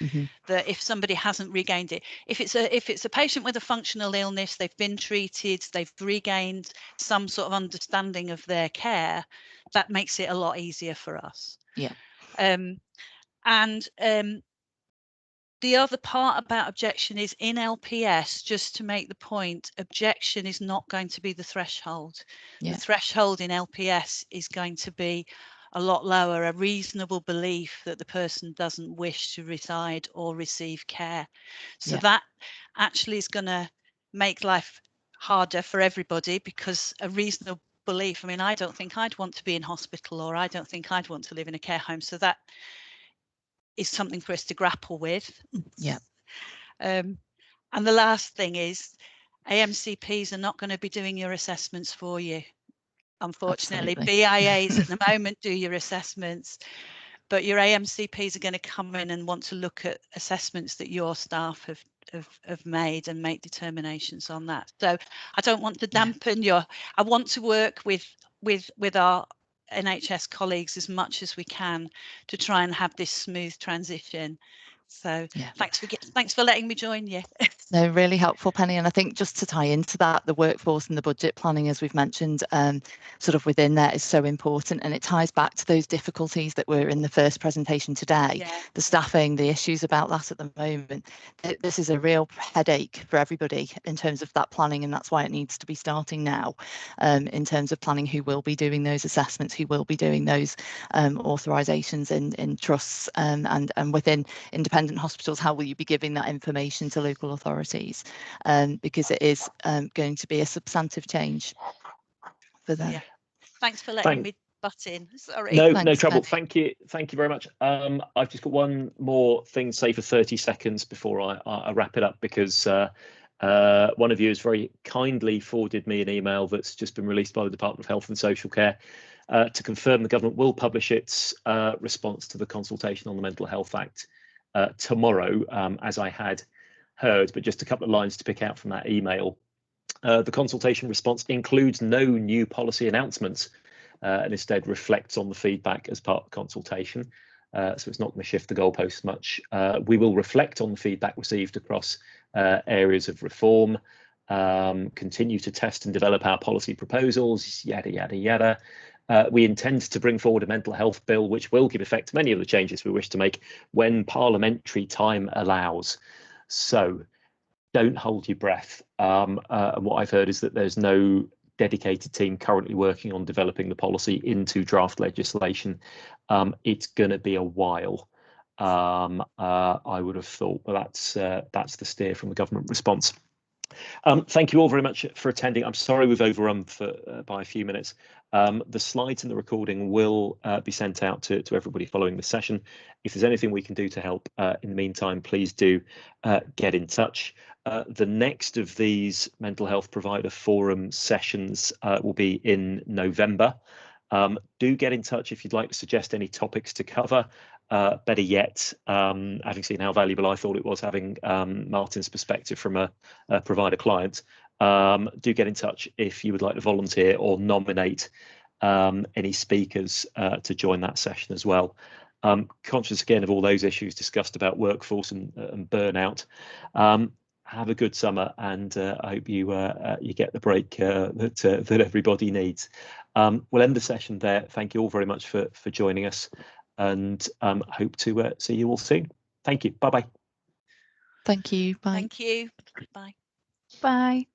that if somebody hasn't regained it, if it's a patient with a functional illness, they've been treated, they've regained some sort of understanding of their care, that makes it a lot easier for us. The other part about objection is in LPS, just to make the point, objection is not going to be the threshold. The threshold in LPS is going to be a lot lower, a reasonable belief that the person doesn't wish to reside or receive care. So that actually is going to make life harder for everybody, because a reasonable belief, I mean, I don't think I'd want to be in hospital, or I don't think I'd want to live in a care home. So that is something for us to grapple with. And the last thing is, AMCPs are not going to be doing your assessments for you. Unfortunately, BIAs at the moment do your assessments, but your AMCPs are going to come in and want to look at assessments that your staff have made and make determinations on that. So I don't want to dampen I want to work with our NHS colleagues as much as we can to try and have this smooth transition. So thanks for letting me join you. No, really helpful, Penny. And I think just to tie into that, the workforce and the budget planning, as we've mentioned, sort of within there is so important. And it ties back to those difficulties that were in the first presentation today, the staffing, the issues about that at the moment. This is a real headache for everybody in terms of that planning. And that's why it needs to be starting now, in terms of planning who will be doing those assessments, who will be doing those authorisations in trusts, and within independent hospitals, how will you be giving that information to local authorities, because it is going to be a substantive change for them. Thanks for letting me butt in. Sorry. No trouble. Thank you very much. I've just got one more thing to say for 30 seconds before I wrap it up, because one of you has very kindly forwarded me an email that's just been released by the Department of Health and Social Care to confirm the government will publish its response to the consultation on the Mental Health Act tomorrow, as I had heard, but just a couple of lines to pick out from that email. The consultation response includes no new policy announcements, and instead reflects on the feedback as part of the consultation. So it's not going to shift the goalposts much. We will reflect on the feedback received across areas of reform, continue to test and develop our policy proposals, yada, yada, yada. We intend to bring forward a mental health bill which will give effect to many of the changes we wish to make when parliamentary time allows. So don't hold your breath. And what I've heard is that there's no dedicated team currently working on developing the policy into draft legislation. It's going to be a while, I would have thought, but that's the steer from the government response. Thank you all very much for attending. I'm sorry we've overrun by a few minutes. The slides and the recording will be sent out to everybody following the session. If there's anything we can do to help in the meantime, please do get in touch. The next of these mental health provider forum sessions will be in November. Do get in touch if you'd like to suggest any topics to cover. better yet, having seen how valuable I thought it was having Martin's perspective from a provider client, do get in touch if you would like to volunteer or nominate any speakers to join that session as well. Conscious again of all those issues discussed about workforce and burnout. Have a good summer, and I hope you get the break that everybody needs. We'll end the session there. Thank you all very much for joining us, and hope to see you all soon. Thank you. Bye bye. Thank you. Bye. Thank you. Bye. Bye.